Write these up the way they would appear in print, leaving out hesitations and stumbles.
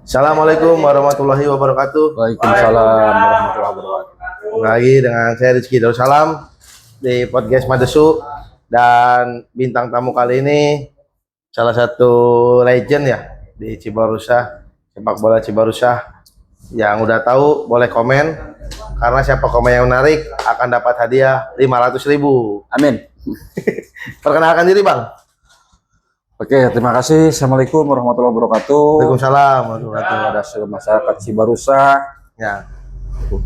Assalamualaikum warahmatullahi wabarakatuh. Waalaikumsalam warahmatullahi wabarakatuh. Lagi dengan saya Rizky Darussalam di podcast Madesu, dan bintang tamu kali ini salah satu legend ya di Cibarusah, sepak bola Cibarusah. Yang udah tahu boleh komen, karena siapa komen yang menarik akan dapat hadiah 500.000. Amin. Perkenalkan diri, Bang. Oke, terima kasih. Assalamualaikum warahmatullahi wabarakatuh. Waalaikumsalam warahmatullahi wabarakatuh. Kepada seluruh masyarakat Cibarusah, Ya,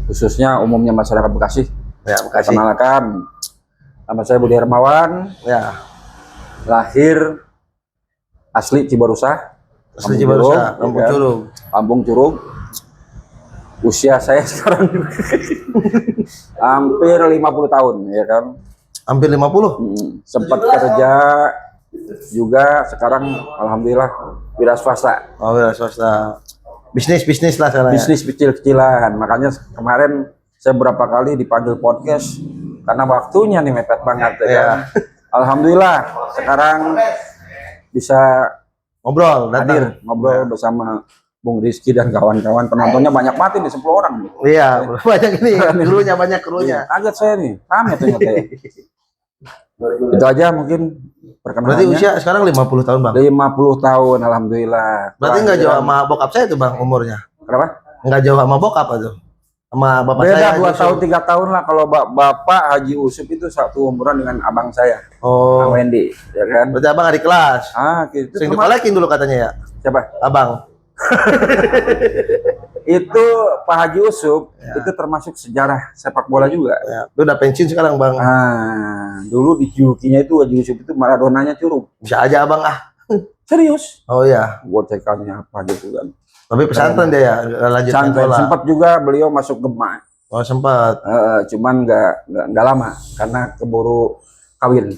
khususnya umumnya masyarakat Bekasi. ya, makasih. Perkenalkan, nama saya Budi Hermawan, Ya, lahir asli Cibarusah, asli Cibarusah, Kampung Kampung Curug. Kampung Curug. Usia saya sekarang hampir 50 tahun, ya kan. Hampir 50. Sempat kerja juga, sekarang alhamdulillah wira swasta. Oh ya, swasta. Bisnis lah sekarang. Bisnis kecil-kecilan. Makanya kemarin saya berapa kali dipanggil podcast karena waktunya nih mepet banget ya kan? Alhamdulillah sekarang bisa Ngobrol, hadir ngobrol bersama Bung Rizky dan kawan-kawan. Penontonnya banyak mati nih, 10 orang nih. Iya, banyak ini. Banyak krunya. Kaget saya nih, rame ternyata ya. Itu aja mungkin Berarti perkenalannya. usia sekarang 50 tahun, Bang. 50 tahun alhamdulillah. Berarti nggak jauh sama bokap saya tuh, Bang, umurnya. Kenapa? Nggak jauh sama bokap tuh. Sama bapak Beda saya. 2 tahun 3 tahun lah. Kalau Bapak Haji Usup itu satu umuran dengan abang saya, Oh. Bang Wendy, ya kan? Berarti Abang adik kelas. Gitu. Sering dikolekin dulu katanya ya. Siapa? Abang. Itu Pak Haji Usup itu termasuk sejarah sepak bola juga. Ya, itu udah pensiun sekarang, Bang. Dulu dijulukinya itu Haji Usup itu Maradonanya Curug. Bisa aja Abang Serius? Oh iya. Gocekannya apa gitu kan. Tapi pesantren dia ya, lanjut main Sampai bola. sempat juga beliau masuk Gema. Oh, sempat. Cuman nggak lama karena keburu kawin.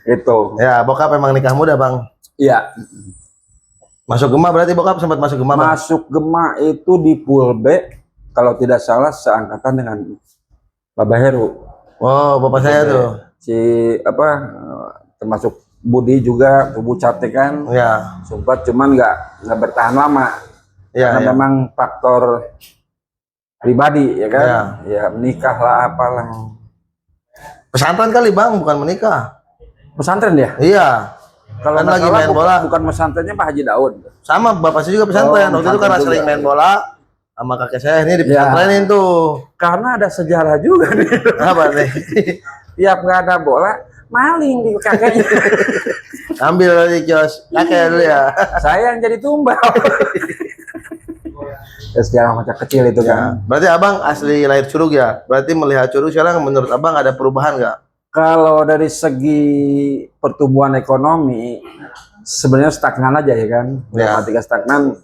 Itu. Ya, bokap memang nikah muda, Bang. Iya. Masuk Gema berarti bokap sempat masuk Gema, Bang. Masuk Gema itu di Pool B, kalau tidak salah seangkatan dengan Bapak Heru. Oh, bapak saya tuh. Si termasuk Budi juga, Tubuh Cate kan. Ya. Sempat cuman nggak bertahan lama. Ya, Karena ya. memang faktor pribadi ya kan. Ya menikah lah apalah. Pesantren kali, Bang, bukan menikah. Pesantren dia. Iya. Kalau Kan nggak lagi salah main bola. bukan pesantrennya Pak Haji Daud. Sama bapak saya juga pesantren. Oh, Waktu itu karena pesantren sering juga. main bola sama kakek saya ini di Ya. pesantrenin tuh. Karena ada sejarah juga nih. Apa nih? Tiap nggak ada bola, maling di kakeknya. Ambil dari kios kakek dulu ya. Saya yang jadi tumbal. Sejarah masa kecil itu Ya. kan. Berarti Abang asli lahir Curug ya. Berarti melihat Curug sekarang menurut Abang ada perubahan nggak? Kalau dari segi pertumbuhan ekonomi sebenarnya stagnan aja ya kan. Ya. Ketika stagnan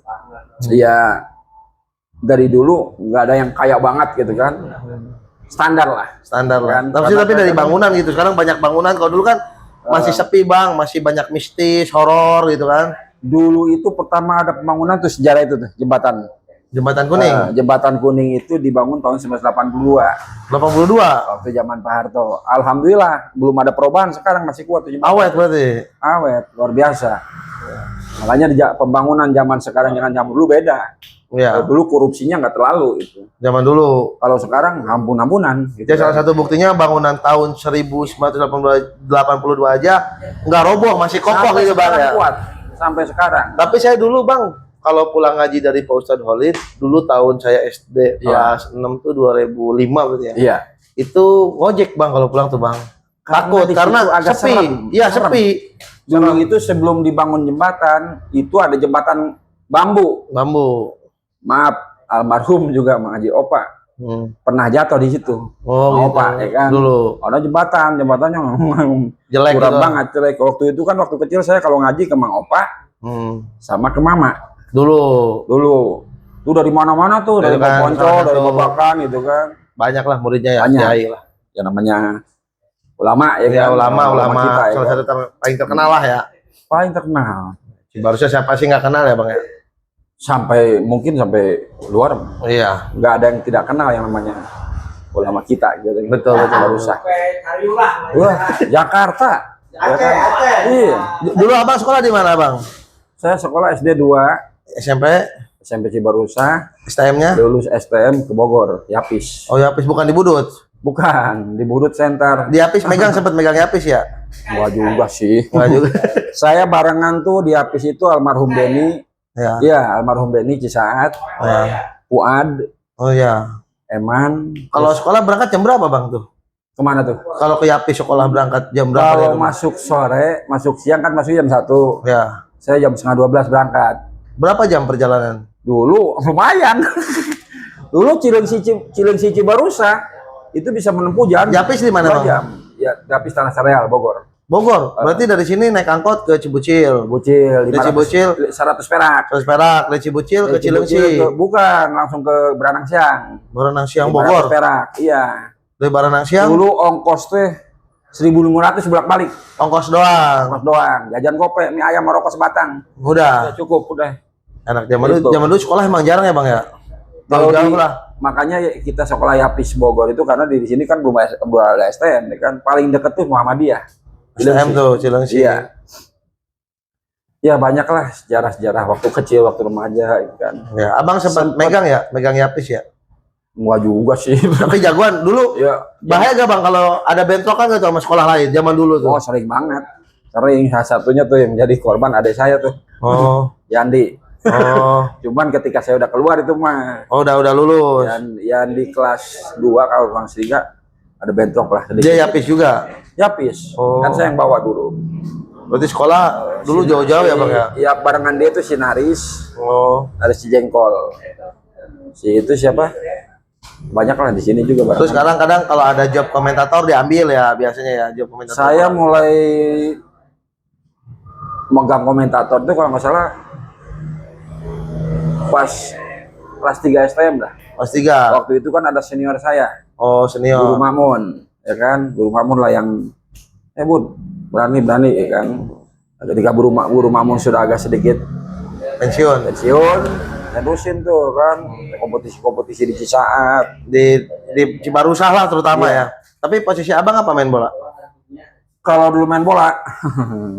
ya dari dulu nggak ada yang kaya banget gitu kan. Standar lah. Standar lah. Kan, Tapi dari bangunan gitu. Sekarang banyak bangunan. Kalau dulu kan masih sepi, Bang. Masih banyak mistis, horor gitu kan. Dulu itu pertama ada pembangunan tuh sejarah itu tuh jembatan. Jembatan Kuning. Jembatan Kuning itu dibangun tahun 1982. 82. Waktu zaman Pak Harto. Alhamdulillah belum ada perubahan, sekarang masih kuat tuh jembatan. Awet berarti. Awet, luar biasa. Makanya pembangunan zaman sekarang dengan zaman dulu beda. Ya. Kalau dulu korupsinya nggak terlalu itu. Zaman dulu. Kalau sekarang ampun-ampunan. Gitu Ya, salah satu buktinya bangunan tahun 1982 aja nggak roboh, masih kokoh Sampai gitu, Bang sekarang ya. kuat. Sampai sekarang. Tapi saya dulu, Bang, kalau pulang ngaji dari Pak Ustadz Holid, dulu tahun saya SD kelas 6 tuh 2005 berarti ya. Iya. Itu ngojek, Bang, kalau pulang tuh, Bang. Takut di karena situ agak sepi. serem. Iya, Serem. sepi. Dulu itu sebelum dibangun jembatan, itu ada jembatan bambu. Bambu. Maaf, almarhum juga Mang Haji Opa pernah jatuh di situ. Oh, gitu. Opa, ya kan? Dulu Ada jembatannya jelek kurang gitu. banget, jelek. Waktu itu kan waktu kecil saya kalau ngaji ke Mang Opa sama ke Mama. Dulu Dulu itu dari mana-mana tuh, dari kan, Poncol, dari tuh. Babakan gitu kan. banyak lah muridnya ya. Banyak. Kiai lah. Ya namanya ulama ya, Ya, kan? ulama kita ya, salah kan? satu paling terkenal lah ya. Paling terkenal. Barusnya siapa sih nggak kenal ya, Bang ya? Mungkin sampai luar Iya. nggak ada yang tidak kenal yang namanya bola sama kita gitu. Betul, betul. Rusak. Wah, Jakarta. Ya kan? Iya. Dulu abang sekolah di mana bang? Saya sekolah SD 2, SMP, SMP Cibarusa, STM-nya? lulus STM ke Bogor, Yapis. Oh Yapis, bukan di Budut. Bukan, di Burut Center. Di Yapis sempat megang Yapis ya? Gua juga sih. Enggak juga. Saya barengan tuh di Yapis itu almarhum Beni. Ya. Iya, almarhum Beni Cisaat. Ya. Fuad, Oh ya. Eman. Kalau sekolah berangkat jam berapa bang tuh? Kemana tuh? Kalau ke Yapis sekolah berangkat jam berapa? Kalau dari rumah? masuk sore, masuk siang kan masuk jam 1. Ya. Saya jam setengah 12 berangkat. Berapa jam perjalanan? Dulu lumayan. Dulu Cilengsi Cibarusa itu bisa menempuh jam. Yapis di mana 2 bang? jam. Ya, Yapis Tanah Sareal, Bogor. Bogor. Berarti dari sini naik angkot ke Cibucil. Bucil, Dari Cibucil 100 perak. terus Perak, dari Cibucil ke Dari Cibucil Cilengsi. bukan, langsung ke Beranang Siang. Berenang siang 500 Bogor. perak, iya. Dari Berenang siang Dulu ongkos teh 1.500 bolak-balik. ongkos doang. Ongkos doang. Jajan kope, mie ayam, rokok sebatang. Udah. Udah cukup, udah. Enak zaman dulu. Gitu. Zaman dulu sekolah emang jarang ya bang ya. Kalau Jauh di- lah. Makanya kita sekolah Yapis Bogor itu karena di sini kan belum ada STM, ya kan. Paling deket tuh Muhammadiyah. STM tuh Cilengsi. Iya. Ya banyak lah sejarah-sejarah waktu kecil, waktu remaja, gitu kan. Ya, abang sempat megang ya, megang Yapis ya. Gua juga sih. Tapi jagoan dulu. Ya, Bahaya gak bang kalau ada bentrokan gitu sama sekolah lain zaman dulu tuh? oh sering banget. Sering, salah satunya tuh yang jadi korban adik saya tuh, Oh, Yandi. oh, Cuman ketika saya udah keluar itu mah, oh udah lulus. yang di kelas 2 kalau Bang Sriga ada bentrok lah sedikit. Dia Yapis juga. Yapis. Oh. Kan saya yang bawa dulu. Berarti sekolah dulu jauh-jauh ya bang ya? Iya, barengan dia tuh si Naris, Oh. ada si Jengkol. Si itu siapa? Banyak lah di sini juga Terus barengan. kadang-kadang kalau ada job komentator diambil ya biasanya ya job komentator. Saya mulai megang komentator itu kalau nggak salah pas kelas 3 STM dah. Kelas 3. Waktu itu kan ada senior saya, Oh, Guru senior. Mamun, ya kan? Guru Mamun lah yang Bud, berani ya kan? Ketika Guru Mamun sudah agak sedikit Pensiun pensiun, terusin tuh kan kompetisi di Cisaat. di Cibarusah lah terutama Iya. ya. Tapi posisi abang apa main bola? Kalau dulu main bola,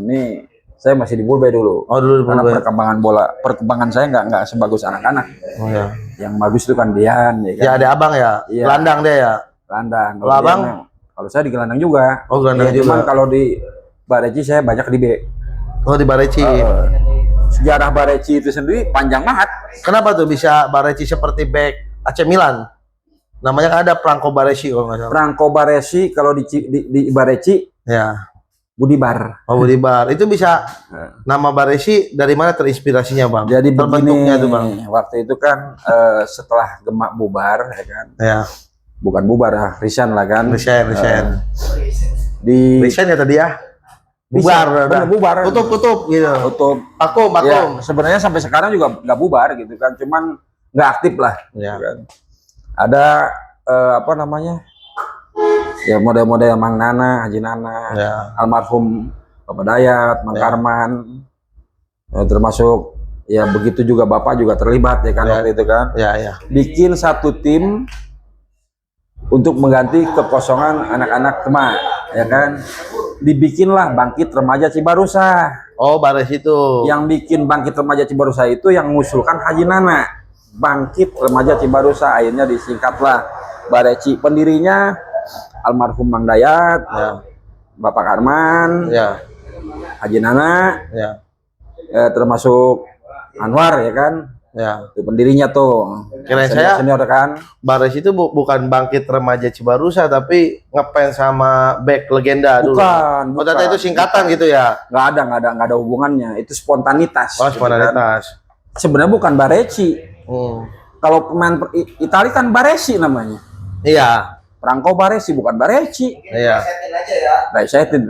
nih saya masih di Bulbe dulu. Oh dulu di Karena Bulbe. perkembangan saya nggak sebagus anak-anak. Oh ya. Yang bagus itu kan Dian, ya kan? Ya ada abang ya. Iya. Gelandang dia ya. Gelandang. Kalau abang? Kalau saya di gelandang juga. Oh, gelandang Iya, juga. Cuman kalau di Bareci saya banyak di B. Oh di Bareci. Sejarah Bareci itu sendiri panjang banget. Kenapa tuh bisa Bareci seperti back AC Milan? Namanya kan ada Franco Baresi kalau nggak salah. Franco Baresi kalau di Bareci Ya. Budibar. Oh Budibar. Itu bisa nama Baresi dari mana terinspirasinya bang? Jadi terbentuknya begini, tuh bang. waktu itu kan setelah Gemak bubar, ya kan? Ya. Bukan bubar, resign lah kan? Resign. Di Resign ya tadi ya. Bubar, Resign, udah. bener, bubar. Tutup gitu. tutup. Vakum. Ya, sebenarnya sampai sekarang juga nggak bubar gitu kan, cuman nggak aktif lah. Ya. Gitu kan. Ada apa namanya? Ya model-model Mang Nana, Haji Nana, Ya. almarhum Bapak Dayat, Mang Ya. Karman, termasuk ya begitu juga Bapak juga terlibat ya kan Ya. waktu itu kan. Ya. Bikin satu tim untuk mengganti kekosongan anak-anak Kemak, ya kan. Dibikinlah Bangkit Remaja Cibarusa. Oh Baresi itu. Yang bikin Bangkit Remaja Cibarusa itu yang mengusulkan Haji Nana. Bangkit Remaja Cibarusa, akhirnya disingkatlah Bareci. Pendirinya almarhum Mang Dayat, Ya. Bapak Karman, Ya. Haji Nana, Ya. termasuk Anwar ya kan. Ya. Itu pendirinya tuh. Kirain saya Senior kan. Baresi itu bukan Bangkit Remaja Cibarusa tapi ngefans sama back legenda dulu. Bukan, Oh ternyata itu singkatan gitu ya. nggak ada hubungannya. Itu spontanitas. Oh gitu kan. spontanitas. Sebenarnya bukan Bareci. Kalau pemain Itali kan Baresi namanya. Iya. Franco Baresi bukan Bareci. Iya.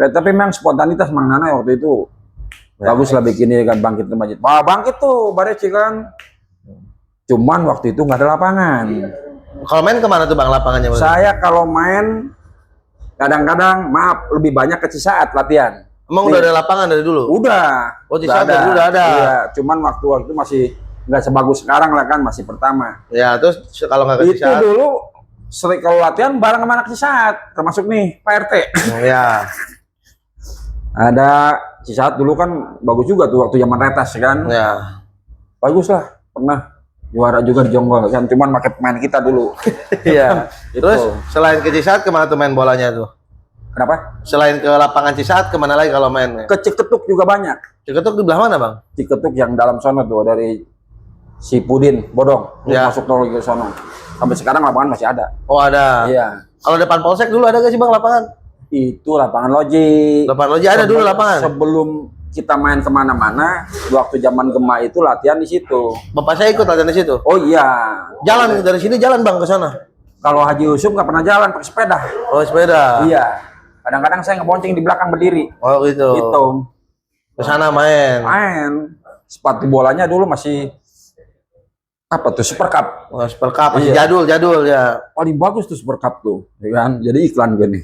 Tapi memang spontanitas Mang Nana waktu itu bagus lah bikin ini kan Bangkit Remaja. Bangkit tuh Bareci kan. Cuman waktu itu nggak ada lapangan. Kalau main kemana tuh bang lapangannya? Bang? Saya kalau main kadang-kadang maaf lebih banyak ke Cisaat latihan. Emang udah ada lapangan dari dulu? Udah. Oh, Cisaat dari dulu udah ada. Iya, cuman waktu itu masih nggak sebagus sekarang lah kan, masih pertama. Ya terus kalau nggak ke Itu Cisaat. dulu sering kalau latihan bareng sama anak Cisaat, termasuk nih Pak RT. Ya. Ada Cisaat dulu kan bagus juga tuh waktu zaman retas kan. Ya. Bagus lah, pernah juara juga di Jonggol kan, cuman pakai pemain kita dulu. Iya. Gitu. Terus selain ke Cisaat kemana tuh main bolanya tuh? Kenapa? Selain ke lapangan Cisaat kemana lagi kalau main? Ke Ciketuk juga banyak. Ciketuk di belah mana, Bang? Ciketuk yang dalam sono tuh dari si Pudin Bodong, Ya. masuk teknologi ke sono. Sampai sekarang lapangan masih ada. Oh, ada. Iya. Kalau depan Polsek dulu ada gak sih, Bang, lapangan? Itu lapangan loji. Lapangan loji ada dulu lapangan. Sebelum kita main kemana-mana, waktu zaman Gema itu latihan di situ. Bapak saya ikut latihan di situ. Oh iya. Jalan dari sini jalan, Bang, ke sana. Kalau Haji Yusuf nggak pernah jalan pakai sepeda. Oh, sepeda. Iya. Kadang-kadang saya ngebonceng di belakang berdiri. Oh, gitu. Gitu. Ke sana main. Main. Sepatu bolanya dulu masih apa tuh, Super Cup. Oh, Super Cup masih Iya. jadul ya. Paling bagus tuh Super Cup tuh, ya kan? Jadi iklan gue nih.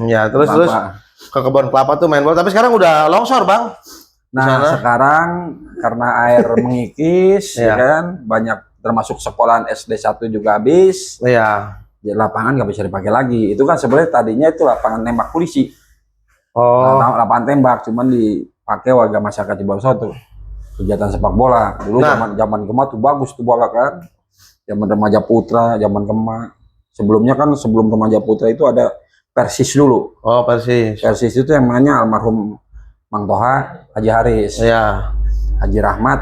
Ya, terus Kelapa. ke kebun kelapa tuh main bola. Tapi sekarang udah longsor, Bang. Nah, sana. sekarang karena air mengikis, ya Iya. kan, banyak termasuk sekolahan SD 1 juga habis. Iya. Ya, lapangan nggak bisa dipakai lagi. Itu kan sebenarnya tadinya itu lapangan nembak polisi, Oh, lapangan tembak, cuman dipakai warga masyarakat Cibarusah tuh kegiatan sepak bola. Dulu Nah. zaman Gema tuh bagus tuh bola kan. Zaman Remaja Putra, zaman Gema. Sebelumnya kan sebelum Remaja Putra itu ada Persis dulu. oh persis. Persis itu yang mainnya almarhum Mang Toha, Haji Haris, Iya. Haji Rahmat,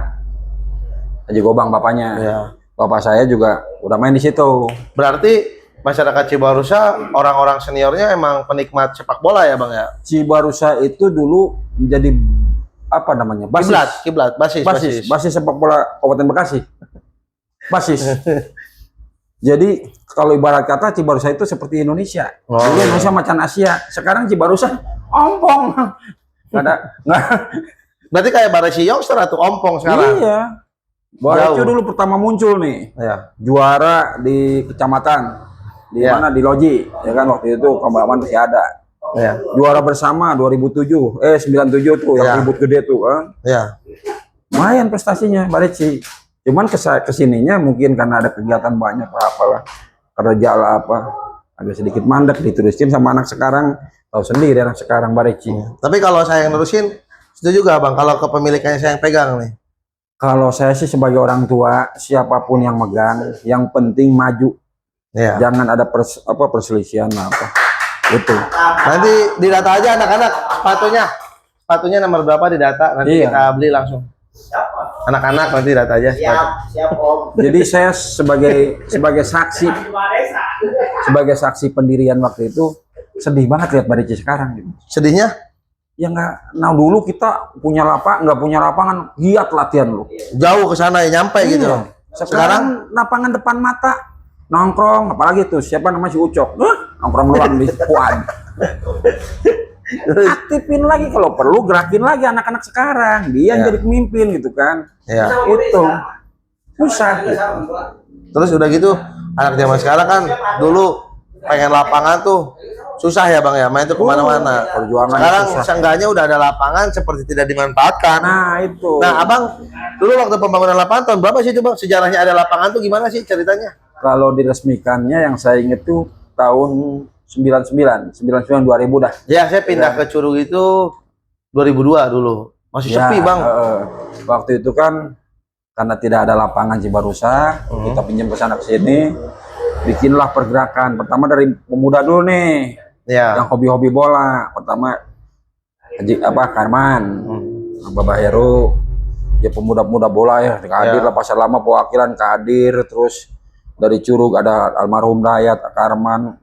Haji Gobang bapaknya. Iya. Bapak saya juga udah main di situ. Berarti masyarakat Cibarusah orang-orang seniornya emang penikmat sepak bola ya, Bang ya? Cibarusah itu dulu menjadi apa namanya? Kiblat, basis. Basis sepak bola Kabupaten Bekasi. Basis. Jadi kalau ibarat kata Cibarusah itu seperti Indonesia. Oh, Dulu iya. Indonesia macan Asia. Sekarang Cibarusah ompong. Nggak. Berarti kayak Baresi Youngster atau Ompong sekarang? Iya. Barcu Jauh. dulu pertama muncul nih. Iya. Juara di kecamatan. Di Iya. mana? Di Loji. Ya kan waktu itu Kamalaman masih ada. Iya. Juara bersama 2007. 97 tuh Iya. yang ribut gede tuh kan. Iya. Lumayan prestasinya Bareci. Cuman kesininya mungkin karena ada kegiatan banyak lah apalah, kerja lah apa, agak sedikit mandek, diterusin sama anak sekarang. Tahu sendiri anak sekarang Bareci. Tapi kalau saya yang nerusin, setuju gak, Bang? Kalau kepemilikannya saya yang pegang nih. Kalau saya sih sebagai orang tua, siapapun yang megang, yang penting maju. Iya. Jangan ada perselisihan apa. Itu. Nanti didata aja anak-anak sepatunya. Sepatunya nomor berapa didata, nanti Iya. kita beli langsung. Anak-anak nanti data aja. sepatu. Siap Om. Jadi saya sebagai saksi pendirian waktu itu sedih banget lihat Bareci sekarang gitu. Sedihnya? Ya nggak, nah dulu kita nggak punya lapangan, giat latihan lu. Jauh ke sana ya, nyampe gitu. Iya. Sekarang lapangan depan mata, nongkrong, apalagi tuh siapa namanya si Ucok, nongkrong luang di Puan. Aktifin lagi kalau perlu, gerakin lagi anak-anak sekarang, dia yang Iya. jadi pemimpin gitu kan. Iya. Itu susah. Terus udah gitu, anak zaman sekarang kan dulu pengen lapangan tuh susah ya, Bang ya, main tuh kemana-mana. Perjuangan Sekarang susah. seenggaknya udah ada lapangan seperti tidak dimanfaatkan. Nah itu. Nah, Abang, dulu waktu pembangunan lapangan tahun berapa sih itu, Bang? Sejarahnya ada lapangan tuh gimana sih ceritanya? Kalau diresmikannya yang saya inget tuh tahun 99 2000 dah. Ya, saya pindah ke Curug itu 2002 dulu. Masih Ya, sepi, Bang. waktu itu kan karena tidak ada lapangan Cibarusah, kita pinjam ke sana ke sini, bikinlah pergerakan. Pertama dari pemuda dulu nih, Ya. yang hobi-hobi bola. Pertama Karman, Bapak Heru, ya pemuda-pemuda bola ya, Kadir lah, Pasar Lama perwakilan Kadir, terus dari Curug ada almarhum Dayat, Karman,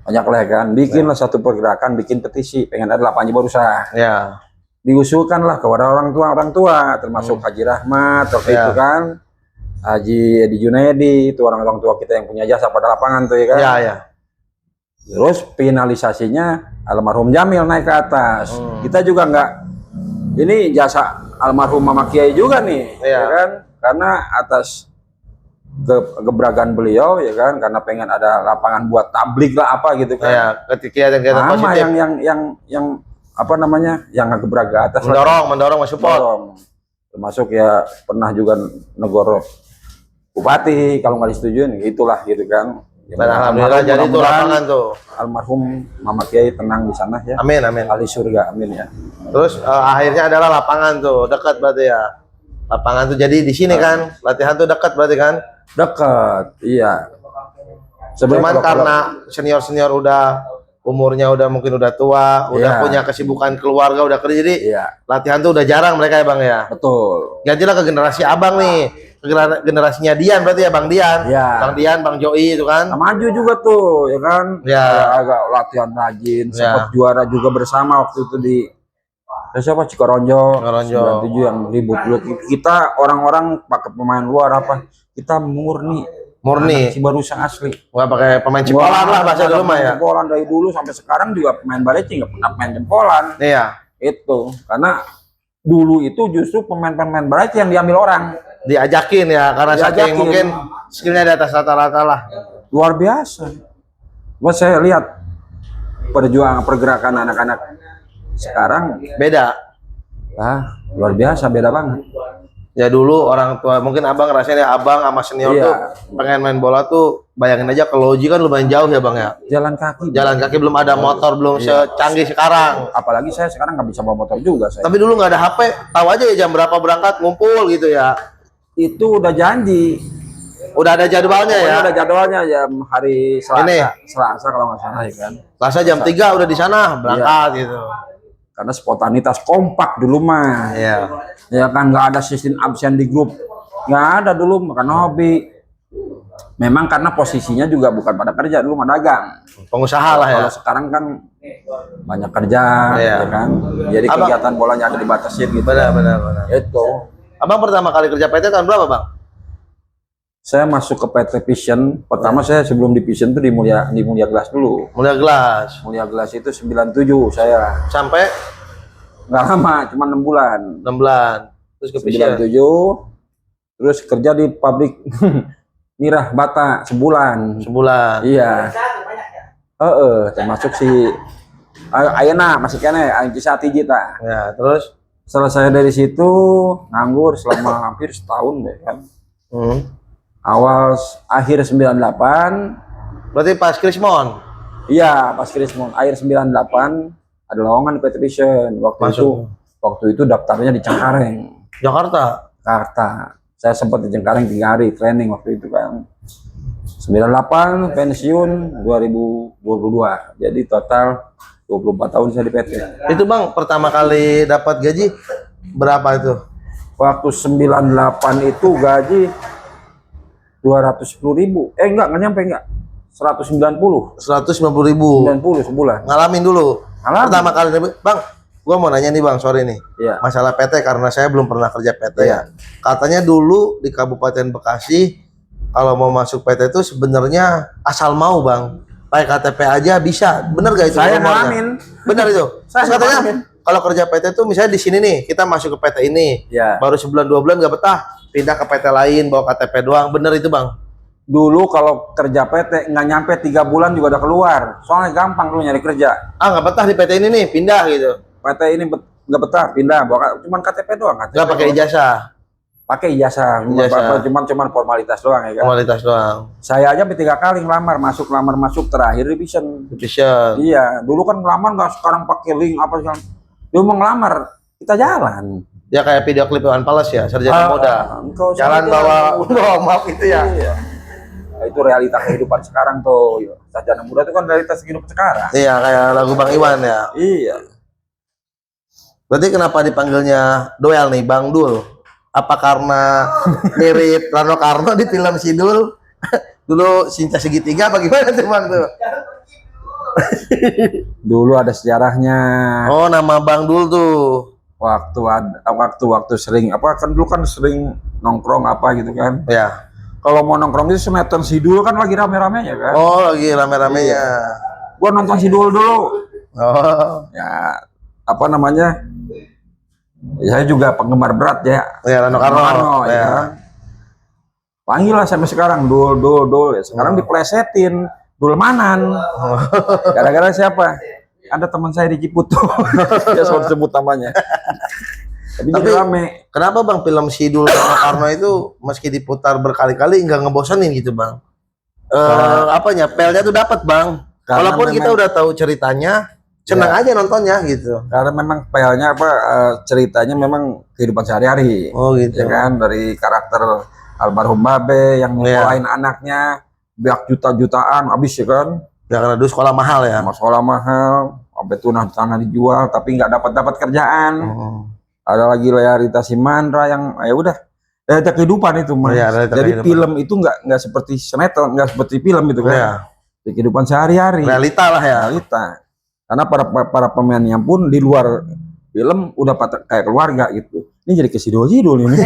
banyak lah ya kan. Bikinlah satu pergerakan, bikin petisi, pengen ada lapangan Cibarusah. Ya. Diusulkan lah kepada orang tua termasuk Haji Rahmat waktu Ya. itu kan, Haji Edi Junaidi, itu orang tua kita yang punya jasa pada lapangan tuh ya kan. Ya, ya. Terus finalisasinya almarhum Jamil naik ke atas. Kita juga nggak, ini jasa almarhum Mama Kiai juga nih, Iya. ya kan, karena atas keberagaman beliau ya kan, karena pengen ada lapangan buat tablik lah apa gitu kan. Ya, kegiatan-kegiatan Sama positif. yang apa namanya, yang keberagaman atas Mendorong, mensupport. dorong. Termasuk ya pernah juga negor bupati kalau nggak disetujuin itulah gitu kan. Ya, Dan alhamdulillah jadi itu mudah-mudahan lapangan tuh. almarhum Mama Kiai tenang di sana ya. Amin amin. Ahli surga, amin ya. Terus akhirnya adalah lapangan tuh dekat berarti ya. Lapangan tuh jadi di sini kan, latihan tuh dekat berarti kan. Dekat, iya. Cuman Sebenarnya karena senior-senior udah umurnya udah mungkin udah tua, udah Iya. punya kesibukan keluarga, udah kerja jadi iya, latihan tuh udah jarang mereka ya Bang ya. betul. Gantilah ke generasi Abang nih. Ke generasinya Dian berarti ya Bang Dian. Iya. Bang Dian, Bang Joi itu kan. Maju juga tuh, ya kan? Ya. Agak latihan rajin, Ya. sempat juara juga bersama waktu itu di siapa Cikoronjo, Cikoronjo. 97 yang ribut lu. Kita orang-orang pakai pemain luar apa? Kita murni si Barusa asli. Nggak pakai pemain cipolan lah bahasa dulu mah ya. Jempolan dari dulu sampai sekarang juga pemain Baleci nggak pernah main jempolan. Iya. Itu karena dulu itu justru pemain-pemain Baleci yang diambil orang. Diajakin ya karena saking Diajakin. mungkin skillnya di atas rata-rata lah. Luar biasa. Buat saya lihat perjuangan pergerakan anak-anak sekarang, Beda. luar biasa, beda banget. Ya dulu orang tua mungkin Abang ngerasain ya Abang sama senior Iya. tuh pengen main bola tuh bayangin aja ke Loji kan lumayan jauh ya Bang ya. Jalan kaki. Jalan kaki belum ada motor belum secanggih sekarang. Apalagi saya sekarang nggak bisa bawa motor juga saya. Tapi dulu nggak ada HP, tahu aja ya jam berapa berangkat ngumpul gitu ya. Itu udah janji. Udah ada jadwalnya ya. Pokoknya ada jadwalnya jam hari Selasa. Ini? Selasa kalau nggak salah ya kan. Selasa jam 3 udah di sana berangkat gitu. Karena spontanitas kompak dulu mah. Iya. Ya kan nggak ada sistem absen di grup. Nggak ada dulu, makan hobi. Memang karena posisinya juga bukan pada kerja, dulu mah dagang. Pengusaha lah ya. Kalau sekarang kan banyak kerja, Iya. ya kan. Jadi Abang- kegiatan bolanya ada dibatasin gitu. Benar. Itu. Abang pertama kali kerja PT tahun berapa Bang? Saya masuk ke PT Vision. Pertama saya sebelum di Vision tuh di Mulia Gelas dulu. Mulia Gelas. Mulia Gelas itu 97 saya. Sampai Nggak lama, cuma 6 bulan. 6 bulan. Terus ke Vision. 97. Terus kerja di pabrik Mirah Bata sebulan. Sebulan. Iya. Termasuk si Ayana masih kene kisah tiji ta. Ya, terus Selesai dari situ nganggur selama hampir setahun deh kan. Akhir 98. berarti pas Krismon Iya, pas Krismon akhir 98 ada lowongan di PT Vision. Waktu itu daftarnya di Cengkareng, Jakarta. Jakarta. Saya sempat di Cengkareng 3 hari training waktu itu kan. 98 pensiun 2022. Jadi total 24 tahun saya di PT. Itu Bang pertama kali dapat gaji berapa itu? Waktu 98 itu gaji 210.000. Enggak nyampe enggak. 190. 150.000. 90 sebulan. Ngalamin dulu. Ngalamin. Pertama kali Bang, gua mau nanya nih Bang, sorry nih. Iya. Masalah PT karena saya belum pernah kerja PT Iya. ya. Katanya dulu di Kabupaten Bekasi kalau mau masuk PT itu sebenarnya asal mau Bang. Pakai KTP aja bisa. Bener gak itu? Saya rumornya? ngalamin. Bener itu. Saya Terus katanya ngalamin. kalau kerja PT tuh misalnya di sini nih, kita masuk ke PT ini. Iya. Baru sebulan 2 bulan gak betah, pindah ke PT lain bawa KTP doang. Bener itu Bang? Dulu kalau kerja PT nggak nyampe 3 bulan juga udah keluar. Soalnya gampang dulu nyari kerja. Ah nggak betah di PT ini nih, pindah gitu. PT ini nggak betah, pindah. Bawa cuman KTP doang. KTP Nggak pakai doang. ijazah, Pakai ijazah. Cuman formalitas doang ya kan. formalitas doang. Saya aja 3 kali ngelamar masuk terakhir di Vision. Division. Iya, dulu kan ngelamar nggak sekarang pakai link apa segala. Dulu mau ngelamar kita jalan. Ya kayak video klip Iwan Fals ya, sarjana muda. engkau Jalan sarjana bawa maaf itu ya. Iya. Nah, itu realita kehidupan sekarang tuh. Sarjana muda itu kan realitas kehidupan sekarang. Iya kayak lagu Bang Iwan ya. Iya. Berarti kenapa dipanggilnya Doel nih, Bang Dul? Apa karena mirip Rano Karno di film Sidul? Dulu Cinta Segitiga apa gimana tuh Bang tuh? Dulu ada sejarahnya. Oh nama Bang Dul tuh. Waktu sering kan dulu kan sering nongkrong apa gitu kan. Ya. Kalau mau nongkrong itu sinetron Sidul kan lagi rame-ramenya kan. Oh lagi rame-ramenya. Gua nonton Sidul dulu. Oh. Ya apa namanya? Ya, saya juga penggemar berat ya. Ya Rano Karno. ya. Ya. Kan? Panggil lah sampai sekarang Dul. Ya, sekarang diplesetin Dulmanan. Gara-gara siapa? Ada teman saya di Ciputo. Dia selalu sebut namanya. Tapi rame. Kenapa Bang film Sidul Rano Karno itu meski diputar berkali-kali nggak ngebosenin gitu Bang? apanya pelnya tuh dapat bang. Karena Walaupun kita memang- udah tahu ceritanya, senang aja nontonnya gitu. Karena memang PL-nya apa ceritanya memang kehidupan sehari-hari. Oh gitu. Ya kan dari karakter almarhum Babe yang Iya. nyekolahin anaknya biak juta-jutaan habis ya kan. Ya karena dulu sekolah mahal ya. Sama sekolah mahal, sampai tanah dijual tapi nggak dapat kerjaan. Hmm. Ada lagi Realita Simandra yang ya udah realita kehidupan itu Mas. Iya, realita Jadi kehidupan. film itu nggak seperti sinetron, nggak seperti film gitu kan. Iya. Di kehidupan sehari-hari. Realita lah ya. Realita. Karena para pemainnya pun di luar film udah kayak keluarga gitu. Ini jadi kesidul-sidul ini.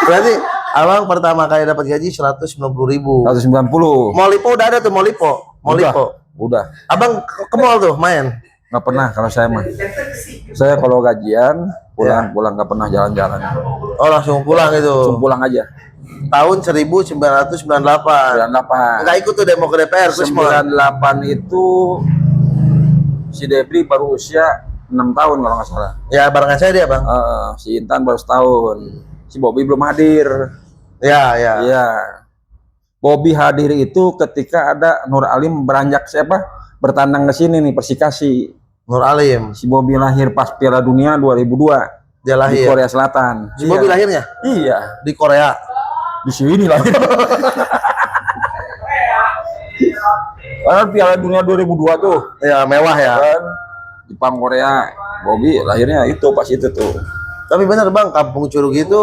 Berarti abang pertama kali dapat gaji 190.000. 190. Molipo udah ada tuh Molipo. Udah. Abang ke mall tuh main. Nggak pernah kalau saya mah. Saya kalau gajian pulang nggak pernah jalan-jalan. Oh langsung pulang itu. Langsung pulang aja. Tahun 1998. 98. Nggak ikut tuh demo ke DPR terus mau. 98 itu si Debri baru usia 6 tahun kalau nggak salah. Ya barengan saya dia bang. Si Intan baru setahun. Si Bobby belum hadir. Ya. Iya. Bobby hadir itu ketika ada Nur Alim beranjak bertandang ke sini nih Persikasi. Nur Alim. Si Bobby lahir pas Piala Dunia 2002 Dia di lahir. Korea Selatan. Si Bobby lahirnya Iya. di Korea. Di sini lahir. Karena Piala Dunia 2002 tuh Ya mewah ya. kan Jepang Korea. Bobby lahirnya itu pas itu tuh. Tapi bener bang, Kampung Curug itu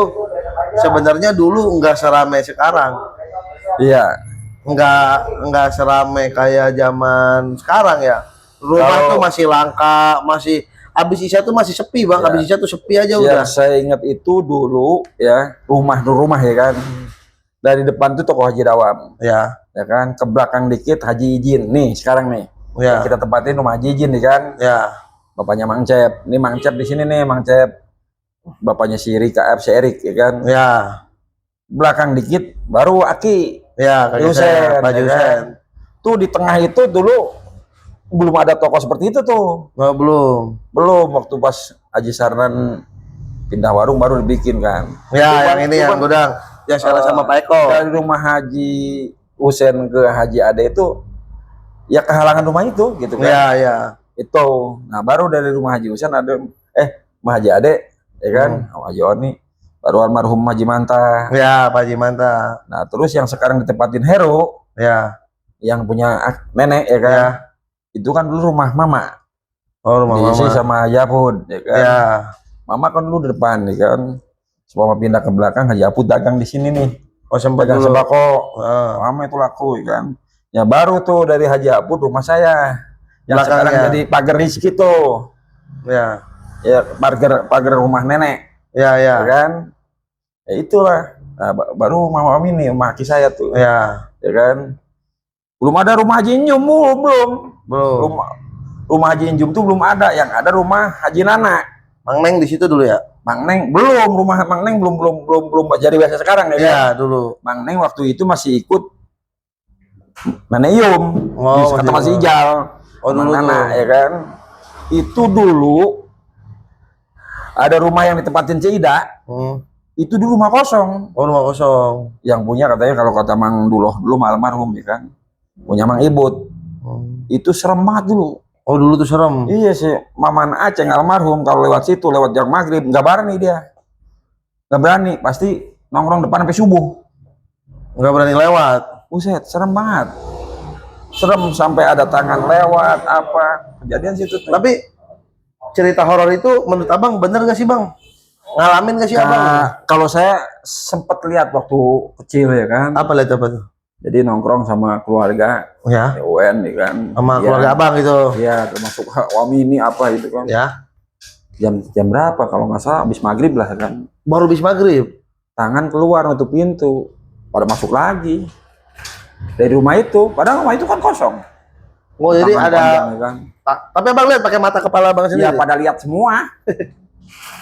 sebenarnya dulu nggak seramai sekarang. Iya. Nggak seramai kayak zaman sekarang ya. Rumah Kalau- tuh masih langka, masih habis Isya tuh masih sepi bang. Ya. Habis Isya tuh sepi aja Yang udah. saya ingat itu dulu ya rumah ya kan. Dari depan tuh toko Haji Dawam. Ya, Ya kan ke belakang dikit Haji Ijin nih sekarang nih ya, kita tempatin rumah Haji Ijin nih kan ya, bapaknya Mang Cep ini Mang Cep di sini nih Mang Cep bapaknya si Rika si Erik ya kan ya, belakang dikit baru Aki ya. Kakek Yusen, saya, Pak ya Yusen. kan? Tuh di tengah itu dulu belum ada toko seperti itu tuh Oh, belum. waktu pas Haji Sarnan pindah warung baru dibikin kan Ya, yang ini yang gudang. Yang sekarang sama Pak Eko. dari rumah Haji Husen ke Haji Ade itu ya kehalangan rumah itu gitu kan Ya, ya. itu nah baru dari rumah Haji Husen ada rumah Haji Ade ya kan sama Haji Oni baru almarhum Haji Manta Ya, Pak Jimanta. nah terus yang sekarang ditempatin Hero Ya, yang punya nenek ya kan ya. itu kan dulu rumah Mama Oh, rumah diisi mama. sama Yapud ya kan Ya, Mama kan dulu di depan ya kan semua pindah ke belakang Haji Yapud dagang di sini nih oh sempat dagang dulu. sembako Ah. lama itu laku ya kan ya baru tuh dari Haji Apud rumah saya yang Belakangnya. sekarang jadi pagar Rizky tuh Ya, ya pagar rumah nenek ya, ya, ya kan ya itulah nah, baru mama ini rumah aki saya tuh ya. ya kan belum ada rumah Haji Injum belum Belum. rumah Haji Injum tuh belum ada yang ada rumah Haji Nana Mang Neng di situ dulu ya? Mang Neng belum rumah Mang Neng belum jadi biasa sekarang ya kan Ya, dulu. Mang Neng waktu itu masih ikut Nenek Yum Oh, di kata masih Ijal. Oh, dulu Nana, tuh. ya kan. Itu dulu ada rumah yang ditempatin Cida, Hmm. itu dulu rumah kosong. Oh, rumah kosong. Yang punya katanya kalau kata Mang Duloh dulu almarhum ya kan. Punya Mang Ibut. Itu serem banget dulu. Oh, dulu tuh serem. Iya sih, Maman Aceng almarhum kalau lewat situ lewat jam maghrib nggak berani dia. Nggak berani, pasti nongkrong depan sampai subuh. Nggak berani lewat. Buset, serem banget. Serem sampai ada tangan lewat apa. Kejadian situ tuh. Tapi cerita horor itu menurut abang bener gak sih bang? Ngalamin gak sih abang? Nah, kalau saya sempat lihat waktu kecil ya kan. Apa lihat apa tuh? Jadi nongkrong sama keluarga Ya, UN ya kan. sama Iya. keluarga abang gitu. Iya, termasuk Wami ini apa gitu kan. Ya, Jam berapa kalau nggak salah habis maghrib lah kan. baru bis maghrib. Tangan keluar nutup pintu. Pada masuk lagi. Dari rumah itu, padahal rumah itu kan kosong. Oh, jadi Tangan ada. panjang, ya kan. Tapi abang lihat pakai mata kepala abang Iya, sendiri. pada lihat semua.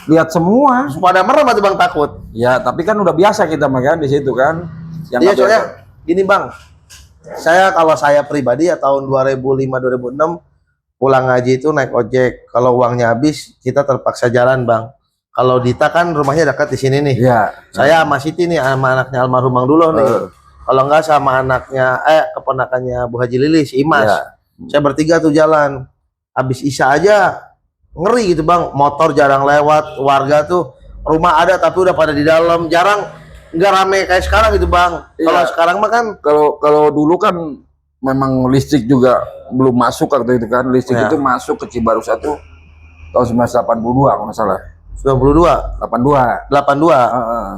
Lihat semua. Pada merem atau bang takut? Ya, tapi kan udah biasa kita mah kan di situ kan. Yang Iya nggak soalnya biasa. gini bang. Kalau saya pribadi ya tahun 2005-2006 pulang ngaji itu naik ojek. Kalau uangnya habis kita terpaksa jalan bang. Kalau Dita kan rumahnya dekat di sini nih. Iya. Saya sama Siti nih sama anaknya almarhum Mang Duloh nih. Kalau enggak sama anaknya, keponakannya Bu Haji Lilis, Imas. Iya. Saya bertiga tuh jalan. Habis Isya aja ngeri gitu bang. Motor jarang lewat, warga tuh rumah ada tapi udah pada di dalam. Jarang, nggak rame kayak sekarang gitu bang. Iya. Kalau sekarang mah kan, Kalau dulu kan memang listrik juga belum masuk waktu itu kan. Listrik Ya. itu masuk ke Cibarusah tuh tahun 1982 kalau nggak salah. 92, 82. 82. Heeh.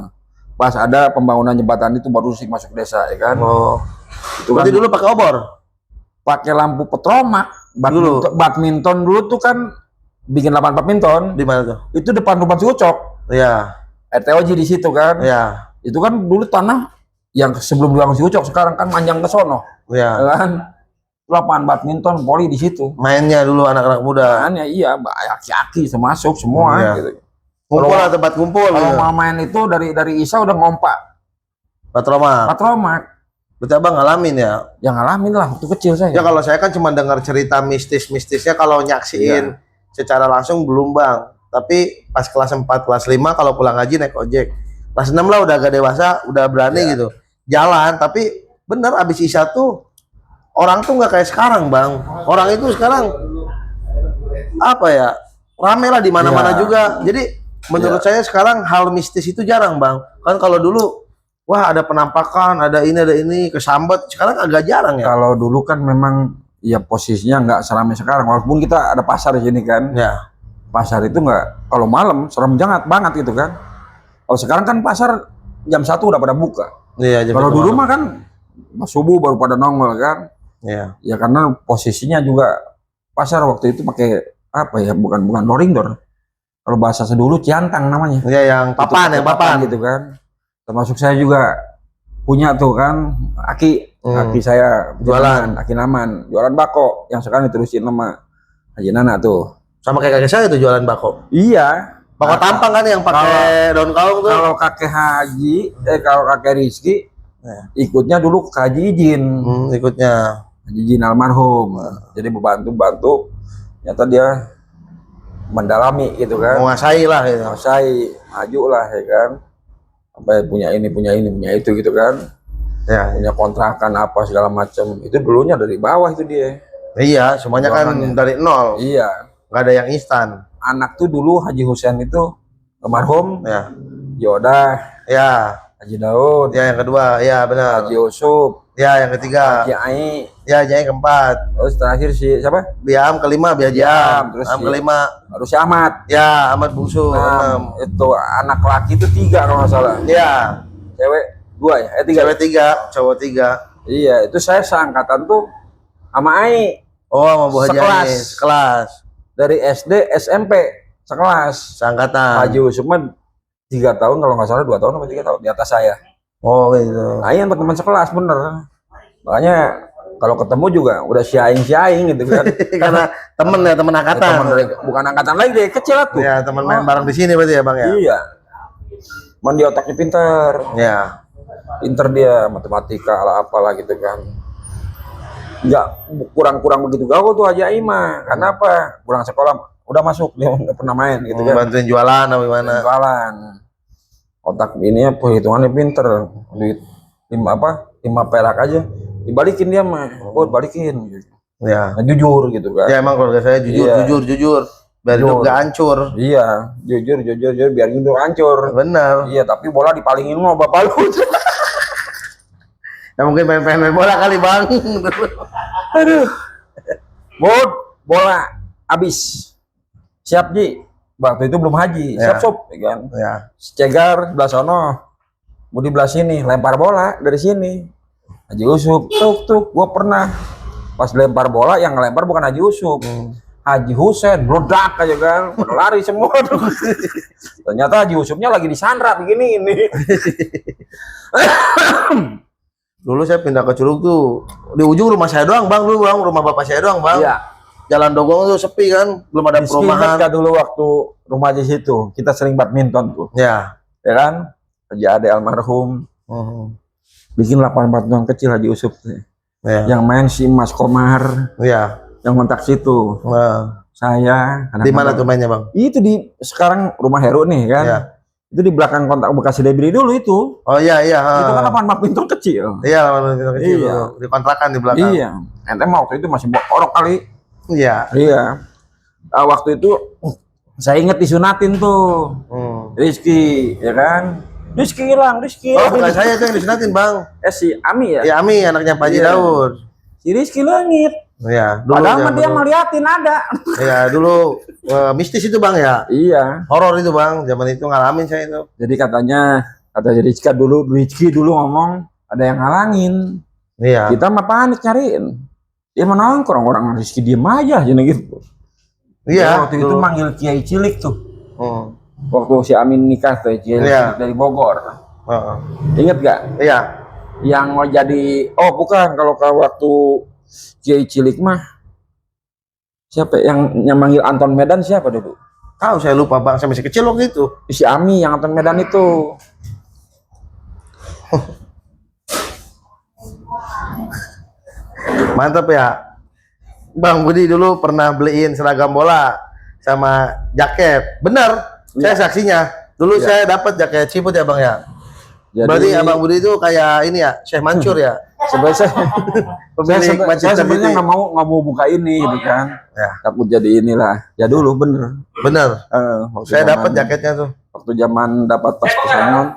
Pas ada pembangunan jembatan itu baru listrik masuk desa ya kan. Oh, Itu kan berarti dulu pakai obor. pakai lampu petromak. Dulu. Badminton dulu tuh kan bikin lapangan badminton. Di mana tuh? Itu depan rumah si Ucok. Iya, RTOJ di situ kan. iya, Itu kan dulu tanah yang sebelum dibangun si Ucok, sekarang kan manjang ke sono. iya. Ya kan? Lapangan badminton voli di situ. Mainnya dulu anak-anak muda. Makanya iya, aki-aki termasuk semua Iya. gitu. Kumpul Kalau- lah, tempat kumpul. Kalau Gitu. mau main itu dari Isa udah ngompak Patroma. patromak. Berarti abang ngalamin ya? Ya ngalamin lah waktu kecil saya. Ya kalau saya kan cuma dengar cerita mistis-mistisnya, kalau nyaksiin secara langsung belum bang. Tapi pas kelas 4, kelas 5 kalau pulang ngaji naik ojek. Kelas 6 lah udah agak dewasa, udah berani gitu. Jalan, tapi bener abis Isya tuh orang tuh nggak kayak sekarang bang. Orang itu sekarang apa ya, rame lah di mana-mana Ya. juga. Jadi menurut saya sekarang hal mistis itu jarang bang. Kan kalau dulu wah ada penampakan, ada ini, kesambet. Sekarang agak jarang ya. Kalau dulu kan memang ya posisinya nggak seramai sekarang. Walaupun kita ada pasar di sini kan. Ya, Pasar itu nggak, kalau malam serem banget gitu kan. Kalau sekarang kan pasar jam 1 udah pada buka. iya. jam Kalau satu dulu malam. mah kan subuh baru pada nongol kan. Iya. Ya karena posisinya juga pasar waktu itu pakai apa ya, bukan loring door. Kalau bahasa sedulu ciantang namanya. Iya yang papan, Itu yang papan. gitu kan. Termasuk saya juga punya tuh kan aki saya Jualan. Aki Naman, jualan bako yang sekarang diterusin nama Haji Nana tuh. Sama kayak kakek saya itu jualan bako. Iya. Bako tampang kan yang pakai daun kaung tuh. Kalau kakek Haji, kalau kakek Rizky Ya. ikutnya dulu ke Haji Ijin. Ikutnya. Haji Ijin almarhum. Jadi bantu. Ternyata dia mendalami gitu kan. Menguasai lah gitu. Saya maju lah ya kan. Sampai punya itu gitu kan. Ya. Punya kontrakan apa segala macam. Itu dulunya dari bawah itu dia. Iya, semuanya kan Jualannya. dari nol. Iya. Nggak ada yang instan. Anak tuh dulu Haji Husain itu almarhum, Ya. Yoda, Ya. Haji Daud, Ya yang kedua, ya benar. Haji Yusuf, Ya yang ketiga. Haji Ai, Ya yang keempat. terus terakhir si siapa? Biam kelima, Biam, Biam. terus Am si- kelima. Baru si Ahmad. Ya, Ahmad Bungsu. Nah, itu anak laki itu 3 kalau nggak salah. Ya. Cewek 2 ya? 3. Cewek 3, cowok 3. Iya, itu saya seangkatan tuh sama Ai Oh, sama Bu Haji Sekelas. Anies. Kelas. dari SD SMP sekelas. Seangkatan. Haji Yusuf mah 3 tahun kalau nggak salah, 2 tahun atau 3 tahun di atas saya. Oh gitu. Nah, yang teman sekelas bener. Makanya kalau ketemu juga udah syaing gitu kan. Karena temen ya, temen angkatan. Teman dari, bukan angkatan lagi deh, kecil tuh. Ya, teman main bareng di sini berarti ya, Bang ya. Iya. Man dia otaknya pintar. Ya. Pintar dia matematika ala apalah gitu kan. Enggak kurang begitu gaul tuh Haji Aima. Karena apa? Pulang sekolah udah masuk, dia nggak pernah main gitu kan. Bantuin jualan apa gimana? Jualan. Otak ini perhitungannya pinter. Duit 5 perak aja dibalikin dia mah. Oh, balikin gitu. Ya. Nah, jujur gitu kan. Ya emang keluarga saya jujur, Iya. jujur. Biar hidup Jujur. gak hancur. Iya, jujur biar hidup hancur. Benar. Iya, tapi bola dipalingin sama bapak lu. Ya mungkin main bola kali, Bang. Aduh. Bola habis. Siap, Ji. Waktu itu belum haji. Ya. Siap, sob, ya kan. Ya. Cegar sebelah sono. Mau di belah sini, lempar bola dari sini. Haji Yusuf, tuk, gua pernah pas lempar bola yang ngelempar bukan Haji Yusuf. Haji Husain, meledak aja kan. Pada lari semua tuh. Ternyata Haji Yusufnya lagi disandra begini ini. Dulu saya pindah ke Curug tuh di ujung rumah saya doang, Bang. Dulu Bang, rumah bapak saya doang, Bang. Iya. Jalan Dogong tuh sepi kan, belum ada perumahan. Ingat dulu waktu rumah di situ, kita sering badminton tuh, Ya. ya kan? Haji Ade almarhum bikin lapangan badminton kecil Haji Yusuf tuh. Ya. Yang main si Mas Komar, Ya. yang kontak situ. Nah. Saya Di mana tuh mainnya, Bang? Itu di sekarang rumah Heru nih kan. Ya. Itu di belakang kontak bekas Debri dulu itu. Oh iya iya. Itu kan lapangan badminton kecil. Iya, lapangan badminton kecil. Iya. Di kontrakan di belakang. Iya. Ente mah waktu itu masih orok kali. Iya. Iya. Waktu itu saya inget disunatin tuh. Rizky, ya kan? Rizky hilang, Rizky. Oh, bukan saya tuh yang disunatin, Bang. Si Ami ya? Ya, Ami anaknya Pak Haji Iya. Daud. Si Rizky langit. Iya, dulu Padahal mah zaman dia dulu. ngeliatin ada. Iya, dulu mistis itu, Bang ya. Iya. Horor itu, Bang. Zaman itu ngalamin saya itu. Jadi kata Rizky dulu ngomong ada yang halangin. Iya. Kita mah panik nyariin. Dia mau nongkrong, orang Rizky diem aja gitu. Iya. Waktu itu manggil Kiai Cilik tuh. Waktu si Amin nikah tuh, Kiai Iya. Cilik dari Bogor. Ingat gak? Iya. Yang mau jadi, oh bukan, kalau waktu Kiai Cilik mah siapa yang manggil Anton Medan siapa dulu? Tahu saya lupa, Bang. Saya masih kecil waktu itu. Si Ami yang Anton Medan itu. Mantap ya. Bang Budi dulu pernah beliin seragam bola sama jaket. Bener, saya saksinya. Dulu saya dapat jaket Ciput ya, Bang ya. Jadi, Berarti Abang Budi itu kayak ini ya, Syekh Mansur ya. sebenarnya Pemilik saya Manchester sebenarnya City. nggak mau buka ini gitu kan. Ya. Takut jadi inilah. Ya dulu bener. Bener. Waktu Saya zaman- dapat jaketnya tuh. Waktu zaman dapat pas pesangon.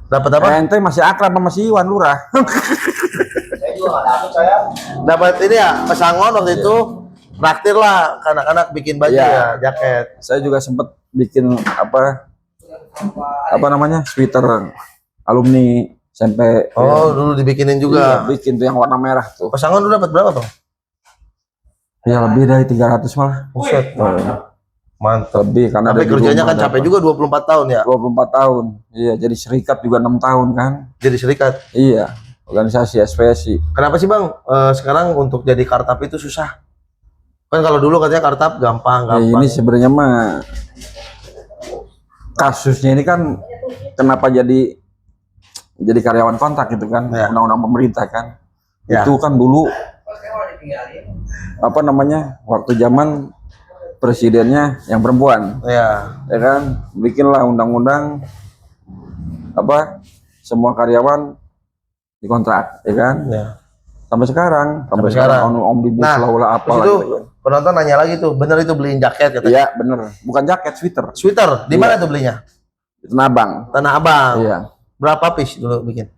Dapat apa? Ente masih akrab sama si Iwan Lurah. Dapat ini ya, pesangon waktu itu. Traktir lah, anak-anak bikin baju Iya. ya, jaket. Saya juga sempet bikin apa namanya sweater alumni SMP. Oh, dulu dibikinin Iya, juga. bikin tuh yang warna merah tuh. Pesangon dulu dapat berapa, Bang? Ya lebih dari 300 malah. Buset. Mantap. Lebih karena Tapi dari kerjanya rumah kan capek dapat juga 24 tahun ya. 24 tahun. Iya, jadi serikat juga 6 tahun kan. Jadi serikat. Iya, organisasi SPSI. Kenapa sih, Bang? Sekarang untuk jadi kartap itu susah. Kan kalau dulu katanya kartap gampang. Ya, ini sebenarnya mah kasusnya ini kan kenapa jadi karyawan kontrak gitu kan, Ya. undang-undang pemerintah kan. Ya. Itu kan dulu apa namanya waktu zaman presidennya yang perempuan, Ya. ya kan, bikinlah undang-undang apa semua karyawan dikontrak, ya kan. Ya. Sampai sekarang sekarang. omnibus Nah, law lah Terus apalah itu gitu kan. penonton nanya lagi tuh, bener itu beliin jaket katanya. Iya bener, bukan jaket, sweater. Sweater, di mana tuh belinya? Di Tanah Abang. Tanah Abang. Iya. Berapa piece dulu bikin?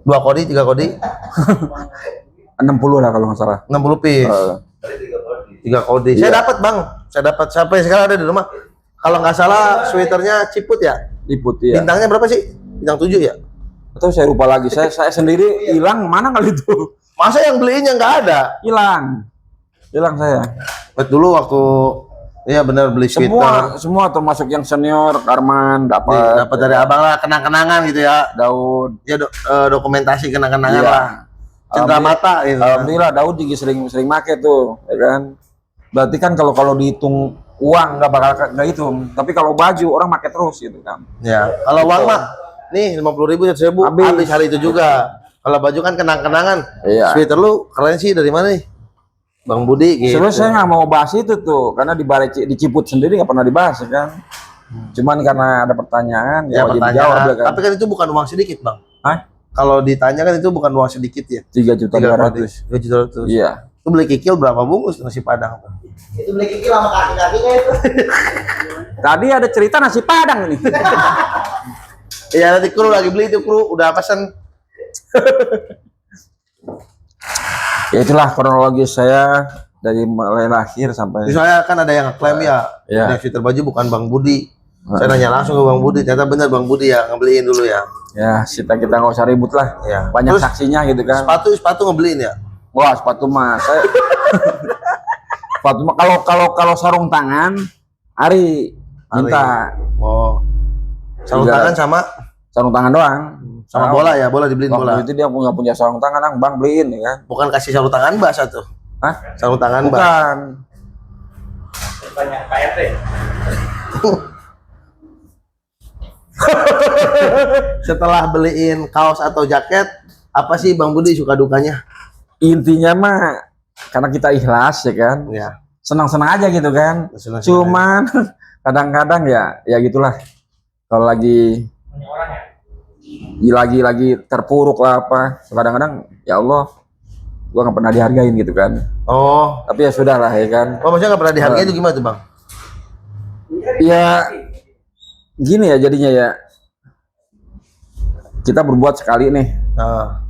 2 kodi, 3 kodi, 60 lah kalau nggak salah. 60 piece. 3 kodi. Saya Iya. dapat, Bang. Saya dapat sampai sekarang ada di rumah. Kalau nggak salah sweaternya Ciput ya. Liput ya. Bintangnya berapa sih? Bintang 7 ya? Atau saya lupa lagi. Saya sendiri hilang mana kali itu? Masa yang beliinnya nggak ada? Hilang saya. Dulu waktu iya benar beli sweater. Semua termasuk yang senior, Arman Dapat dari abang lah, kenang-kenangan gitu ya. Daud. Ya dokumentasi kenang-kenangan Iya. lah. Cendera mata gitu. Alhamdulillah Daud juga sering make tuh, ya kan. Berarti kan kalau dihitung uang nggak bakal nggak hitung. Tapi kalau baju orang make terus gitu kan. Ya, kalau uang mah nih 50.000 100.000 habis hari itu juga. Kalau baju kan kenang-kenangan. Iya. Sweater lu keren sih dari mana nih? Bang Budi gitu. Sebenarnya saya nggak mau bahas itu tuh, karena di Ciput sendiri nggak pernah dibahas ya kan. Cuman karena ada pertanyaan, Ya wajib pertanyaan. dijawab ya kan. Tapi kan itu bukan uang sedikit, Bang. Hah? Kalau ditanya kan itu bukan uang sedikit ya. 3.200.000. 3.200.000. Iya. Itu beli kikil berapa bungkus nasi Padang? Itu beli kikil sama kaki-kakinya itu. Tadi ada cerita nasi Padang ini. Iya nanti kru lagi beli itu kru udah pesen. Ya itulah kronologi saya dari mulai lahir sampai. Soalnya kan ada yang klaim ya, Iya. yang sweater baju bukan Bang Budi. Saya nanya langsung ke Bang Budi, ternyata benar Bang Budi ya ngebeliin dulu ya. Ya kita nggak usah ribut lah. Ya. Banyak Terus, saksinya gitu kan. sepatu ngebeliin ya. Wah sepatu mah saya. Sepatu mah kalau sarung tangan Ari minta Oh. Sarung Juga. tangan sama sarung tangan doang. bola ya, bola dibeliin Waktu bola. itu dia nggak punya sarung tangan, Bang beliin ya kan. Bukan kasih sarung tangan bas tuh. Hah? Sarung tangan bas. Bukan. Banyak KRT. Setelah beliin kaos atau jaket, apa sih Bang Budi suka dukanya? Intinya mah karena kita ikhlas ya kan. Ya. Senang-senang aja gitu kan. Senang-senang Cuman kadang-kadang ya gitulah. kalau lagi Banyak orang ya. lagi terpuruk lah apa, kadang-kadang ya Allah, gua nggak pernah dihargain gitu kan. Oh. Tapi ya sudah lah ya kan. Oh, maksudnya nggak pernah dihargai itu gimana tuh, Bang? Ya gini ya jadinya ya, kita berbuat sekali nih, Nah,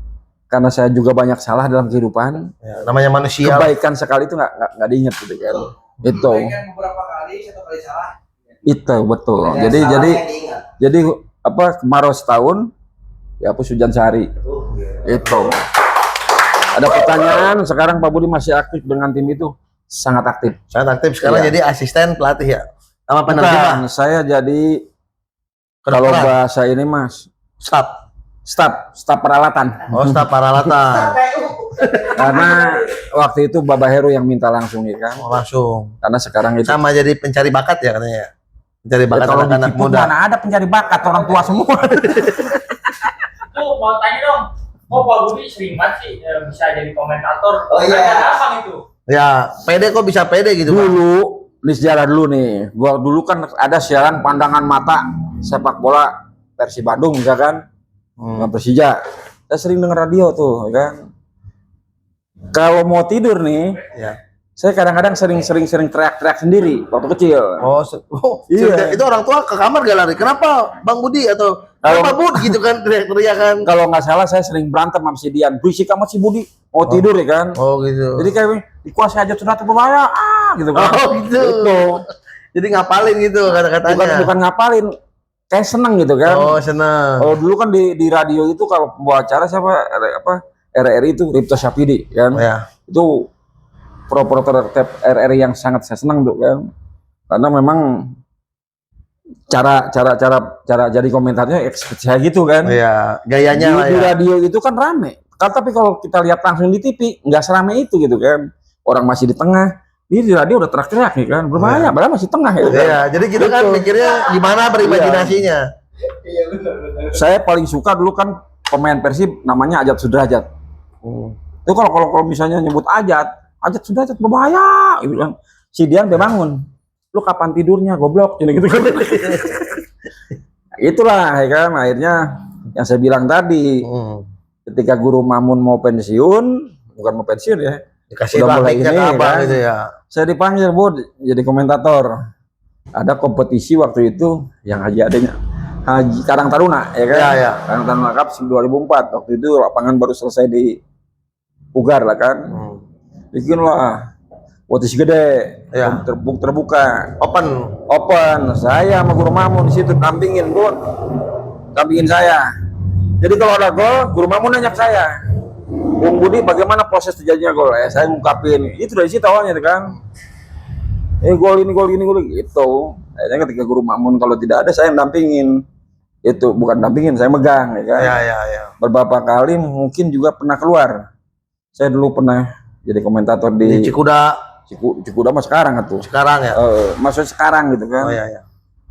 karena saya juga banyak salah dalam kehidupan. ya, namanya manusia. Kebaikan sekali itu nggak diingat gitu kan. Itu Beberapa kali, satu kali salah. itu betul. Yang Jadi salah jadi yang diingat. jadi apa, kemarau setahun ya hapus hujan sehari. Itu. Ada pertanyaan, sekarang Pak Budi masih aktif dengan tim itu? Sangat aktif. Sangat aktif sekarang Iya. jadi asisten pelatih ya. Sama penerjemah. Bukan, saya jadi kalau Kedokteran. bahasa ini Mas, staf peralatan. Oh, staf peralatan. Karena waktu itu Bapak Heru yang minta langsung ya kan. Oh, langsung. Karena sekarang itu Sama jadi pencari bakat ya katanya ya. Pencari bakat kalau di anak-anak Ciput muda. mana ada pencari bakat, orang tua semua. Tuh mau tanya dong, kok Pak Budi sering banget sih bisa jadi komentator? Oh, iya. Kayak gampang itu. Ya, pede kok bisa pede gitu, Bang? Dulu, ini sejarah dulu nih. Gua dulu kan ada siaran pandangan mata sepak bola Persib Bandung misalkan, sama Persija. Saya sering denger radio tuh, ya kan. Kalau mau tidur nih, Ya. saya kadang-kadang sering teriak-teriak sendiri waktu kecil. Iya. Iya. Itu orang tua ke kamar gak lari. Kenapa Bang Budi atau kenapa Bud gitu kan teriak-teriakan. Kalau nggak salah saya sering berantem sama si Dian. Berisik amat si Budi, mau tidur ya kan. Oh gitu. Jadi kayak dikuasai aja sudah berbahaya, gitu kan. Oh gitu. Gitu. Jadi ngapalin gitu kata-katanya. Bukan ngapalin, kayak seneng gitu kan. Oh, senang. Kalau dulu kan di radio itu kalau pembawa acara siapa RRI itu Ripto Syafidi kan. Oh, ya. Itu pro-protor RRI yang sangat saya senang tuh kan. Karena memang cara jadi komentarnya seperti saya gitu kan. Iya, gayanya lah Di ya. radio itu kan rame. Tapi kalau kita lihat langsung di TV nggak serame itu gitu kan. Orang masih di tengah. Ini di radio udah teriak-teriak nih kan. Berbahaya, padahal masih tengah ya kan. Iya, jadi gitu kan mikirnya gimana berimajinasinya. Iya benar. Saya paling suka dulu kan pemain Persib namanya Ajat Sudrajat. Itu kalau misalnya nyebut Ajat Sudrajat berbahaya gitu kan. Si Dian bangun. Lu kapan tidurnya goblok gitu kan. Itulah ya kan, akhirnya yang saya bilang tadi, ketika Guru Mamun mau pensiun, bukan mau pensiun ya, Dikasih udah mulai praktiknya ini, ke abang kan. gitu ya. Saya dipanggil Bud jadi komentator. Ada kompetisi waktu itu yang Haji Karang Taruna ya kan. Iya, iya. Karang Taruna Cup 2004. Waktu itu lapangan baru selesai di Pugar lah kan. Bikin lah kompetisi gede, Iya. terbuka, Open. saya sama Guru Mamun di situ dampingin Bud, dampingin saya. Jadi kalau ada gol, Guru Mamun nanya ke saya, Bung Budi bagaimana proses terjadinya gol? Saya ngungkapin, itu dari situ awalnya kan. Gol ini gitu. Akhirnya ketika Guru Mamun kalau tidak ada saya yang dampingin. Itu bukan dampingin, saya megang ya kan. Iya. Beberapa kali mungkin juga pernah keluar. Saya dulu pernah jadi komentator Di di Cikuda Cikuda mah sekarang tuh. sekarang ya. Maksudnya sekarang gitu kan. Oh iya.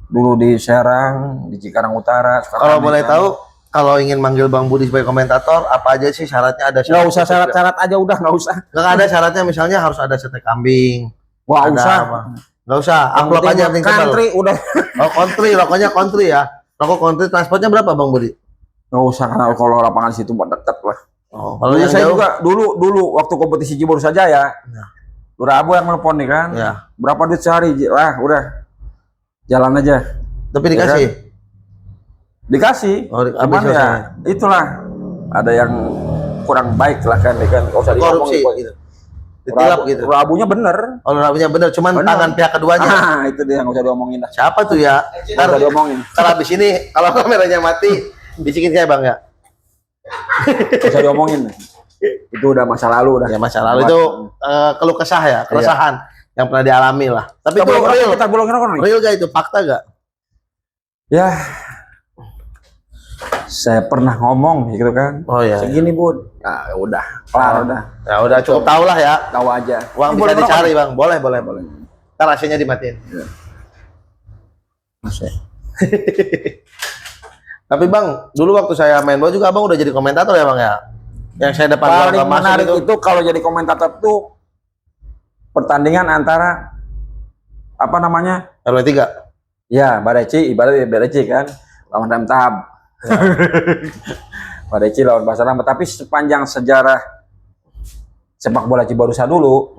Dulu di Serang, di Cikarang Utara. Kalau boleh tahu, kalau ingin manggil Bang Budi sebagai komentator, apa aja sih syaratnya? Ada Nggak usah syarat-syarat aja udah, nggak usah. Nggak ada syaratnya, misalnya harus ada sate kambing. Wah, Ada usah. apa? Nggak usah, Yang amplop aja yang penting tebal. country udah. Oh, country, rokoknya country ya. Rokok country, transportnya berapa Bang Budi? Nggak usah, karena kalau lapangan situ mah dekat lah. Oh, kalau Dulu yang saya jauh, juga dulu waktu kompetisi Cibor saja ya. Abu yang nelfon nih kan. ya. Berapa duit sehari? Lah, udah. Jalan aja. Tapi dikasih. Dikasih. Oh, Cuman habis ya itulah ada yang kurang baik lah kan, nggak usah Korupsi diomongin. gitu. Ditilap gitu. Abunya bener. Oh, rabunya bener, cuman Bener. tangan pihak keduanya. Ah, itu dia nggak usah diomongin dah. Siapa tuh ya? Nggak usah diomongin. Kalau habis ini, kalau kameranya mati, bisikin saya Bang ya. Nggak usah diomongin. Itu udah masa lalu dah. Ya masa lalu itu keluh kesah ya, keresahan yang pernah dialami lah. Tapi itu real, Kita golongin orang nih. real gak itu? Fakta gak? Ya, saya pernah ngomong gitu kan. Oh iya. Segini Bud. Nah, udah, kelar udah. Ya udah cukup tahu lah ya. Tahu aja. Uang Ini bisa boleh dicari ngerokok Bang, boleh. Ntar AC-nya dimatiin. nih? Masih. Tapi Bang, dulu waktu saya main bola juga Abang udah jadi komentator ya Bang ya? Yang saya depan Paling gawang masuk menarik itu. itu kalau jadi komentator tuh pertandingan antara apa namanya RW 3. Ya, Bareci ibaratnya Bareci kan lawan Rem Tab. Bareci lawan Pasar Lama, tapi sepanjang sejarah sepak bola Cibarusah dulu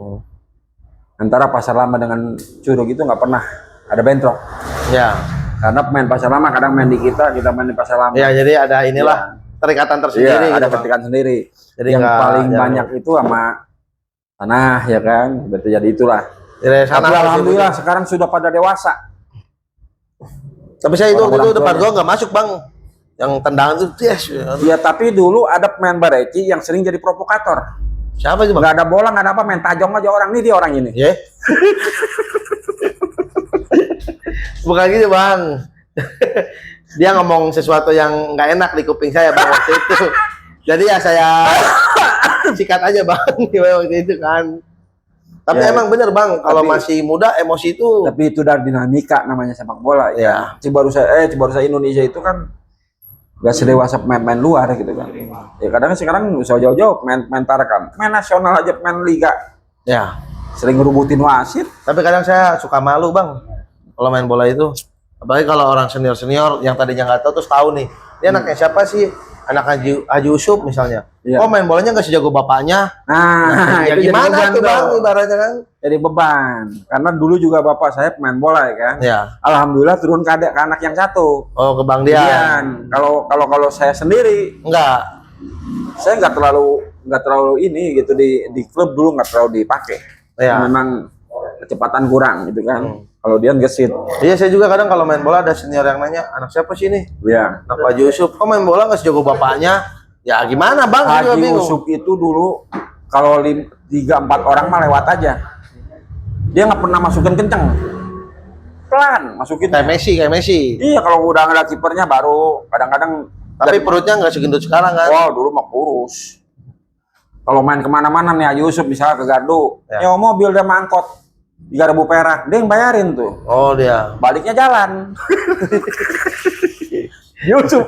antara Pasar Lama dengan Curug itu nggak pernah ada bentrok. Ya. Karena pemain Pasar Lama kadang main di kita main di Pasar Lama. Ya, jadi ada inilah terikatan Iya, tersendiri ada gitu, Bang. ketikan sendiri. Jadi yang nggak paling jarang. banyak itu sama tanah ya kan. Berarti jadi itulah. Jadi Tapi sana alhamdulillah sekarang sudah pada dewasa. Tapi saya itu waktu itu Orang-orang depan tuanya. gua nggak masuk, Bang. Yang tendangan tuh yes. Ya tapi dulu ada pemain Bareci yang sering jadi provokator. Siapa itu, Bang? Nggak ada bola, nggak ada apa, main tajong aja orang. Ini dia orang ini. Ya. Bukan gitu, Bang. Dia ngomong sesuatu yang nggak enak di kuping saya, Bang, waktu itu. Jadi ya saya sikat aja, Bang, waktu itu kan. Tapi Ya, emang bener, Bang, kalau tapi- masih muda emosi itu Tapi itu dari dinamika namanya sepak bola Ya. ya. Cibarusah Indonesia itu kan nggak sedewasa pemain-pemain luar gitu kan. Ya kadang sekarang usah jauh-jauh main Tarkam, main nasional aja, main liga ya. sering ngerubutin wasit. Tapi kadang saya suka malu, Bang, kalau main bola itu. Apalagi kalau orang senior-senior yang tadinya nggak tahu terus tahu nih. Dia anaknya siapa sih? Anak Haji Yusuf misalnya. Iya. Oh, main bolanya nggak sejago bapaknya. Nah, Ya itu jadi gimana beban tuh, Bang, tuh. ibaratnya kan? Jadi beban. Karena dulu juga bapak saya pemain bola ya kan. Ya. Alhamdulillah turun ke anak yang satu. Oh, ke Bang Dian. Dian. Kalau saya sendiri, Enggak. saya nggak terlalu ini gitu di klub dulu nggak terlalu dipakai. Ya. Memang kecepatan kurang gitu kan. Kalau Dian gesit. Iya, saya juga kadang kalau main bola ada senior yang nanya, anak siapa sih ini? Ya. Anak Haji Yusuf. Kok main bola nggak sejago bapaknya? Ya gimana, Bang? Saya juga Haji bingung. Yusuf itu dulu kalau 3-4 orang mah lewat aja. Dia nggak pernah masukin kenceng. Pelan masukin. Kayak Messi. Iya, kalau udah ada kipernya baru kadang-kadang. Tapi perutnya nggak segendut sekarang kan? Oh, dulu mah kurus. Kalau main kemana-mana nih Haji Yusuf misalnya ke Gardu, Ya. nyewa mobil dia mangkot 3.000 perak, dia yang bayarin tuh. Oh, dia. Baliknya jalan. Yusuf.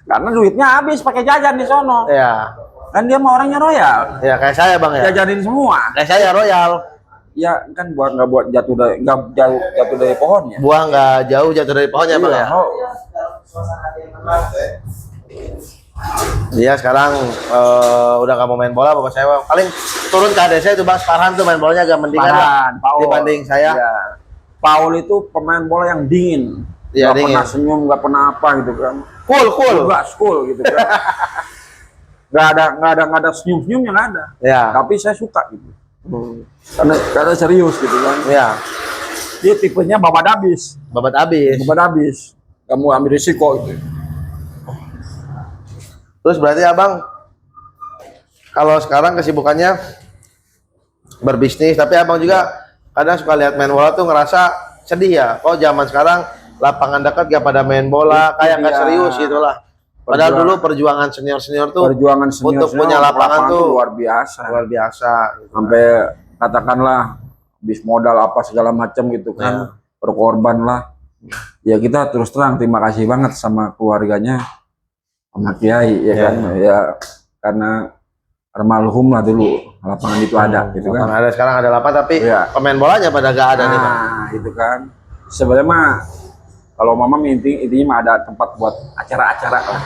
Karena duitnya habis pakai jajan di sono. Ya. Kan dia mah orangnya royal. Ya kayak saya, Bang, ya. Jajanin semua. Kayak saya royal. Ya kan nggak buat jatuh dari pohonnya. Buah nggak jauh jatuh dari pohonnya, Bang, ya. Oh, Dia sekarang udah nggak mau main bola, bapak saya Bang. Paling turun ke adik saya itu, Bang, Farhan tuh main bolanya agak mendingan lah Farhan, Paul. dibanding saya. Iya. Paul itu pemain bola yang dingin. Iya, Nggak pernah dingin. senyum, nggak pernah apa gitu kan. Cool. Nggak cool gitu kan. nggak ada senyum-senyumnya nggak ada. Ya. Tapi saya suka gitu. Karena serius gitu kan. Ya. Dia tipenya babat habis. Babat abis. Babat habis. Kamu ambil risiko gitu. Terus berarti Abang kalau sekarang kesibukannya berbisnis, tapi Abang juga kadang suka lihat main bola tuh ngerasa sedih ya. Kok zaman sekarang lapangan dekat gak pada main bola, kayak nggak Iya. serius gitu lah. Padahal dulu perjuangan senior-senior tuh Perjuangan senior untuk punya lapangan tuh luar biasa. luar biasa. Gitu. Sampai katakanlah habis modal apa segala macam gitu kan, berkorban lah. Ya kita terus terang terima kasih banget sama keluarganya, sama Kiai ya kan, ya karena almarhum lah dulu lapangan itu ada gitu kan. Ada sekarang ada lapangan tapi Iya. pemain bolanya pada gak ada nih, Bang. Nah itu kan sebenarnya mah kalau mama intinya mah ada tempat buat acara-acara lah,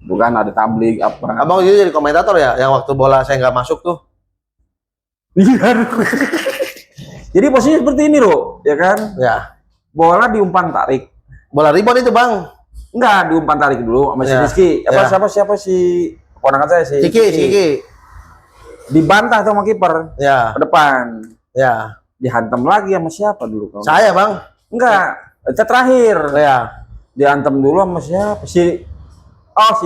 bukan ada tablik apa. Abang juga jadi komentator ya, yang waktu bola saya nggak masuk tuh. Iya. Jadi posisinya seperti ini loh, ya kan? Ya. Bola diumpan tarik. Bola ribon itu, Bang. Enggak, diumpan tarik dulu sama si Ya. Rizky. Ya. Siapa si keponakan saya si Ciki. Dibantah sama kiper Ya. ke depan. Ya. Dihantam lagi sama siapa dulu kamu? Saya, Bang. Enggak, itu terakhir. Ya. Dihantam dulu sama siapa? Si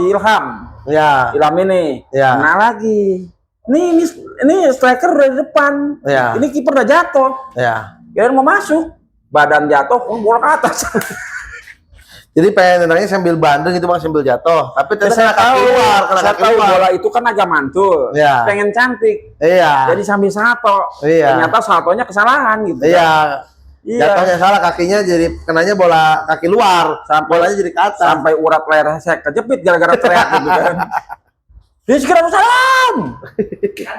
Ilham. Ya. Ilham ini. Ya. Kena lagi. Ini striker udah di depan. Ya. Ini kiper udah jatuh. Ya. Kirain mau masuk. Badan jatuh, bola ke atas. Jadi pengen nendangnya sambil bandeng itu, Bang, sambil jatuh. Tapi ternyata Saya kena kaki luar, kena saya kaki tahu luar. bola itu kan agak mantul. Iya. Pengen cantik. Iya. Jadi sambil salto. Iya. Ternyata saltonya kesalahan gitu. Iya. Iya. Jatuhnya salah, kakinya jadi kenanya bola kaki luar. Bolanya jadi ke atas. Sampai urat leher saya kejepit gara-gara teriak gitu kan. Dia segera salam.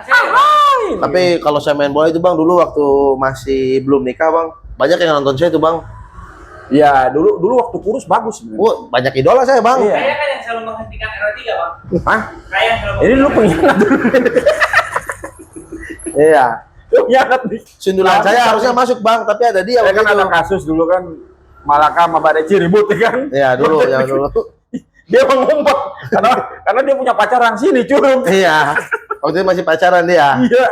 Hai. Tapi kalau saya main bola itu, Bang, dulu waktu masih belum nikah, Bang, banyak yang nonton saya tuh bang. Ya dulu waktu kurus bagus sebenarnya. Banyak idola saya bang. Iya. Kayak kan yang selalu menghentikan RO3 bang. Hah? Kayak yang selalu Ini lu pengkhianat dulu. Iya. Pengkhianat nih. Sundulan saya harusnya masuk bang, tapi ada dia. Ya kan waktu ada itu. kasus dulu kan Malaka sama Badeci ribut ya kan. Iya dulu, yang dulu. Dia mengumpet karena dia punya pacar yang sini curug. Iya. Waktu itu masih pacaran dia. Iya.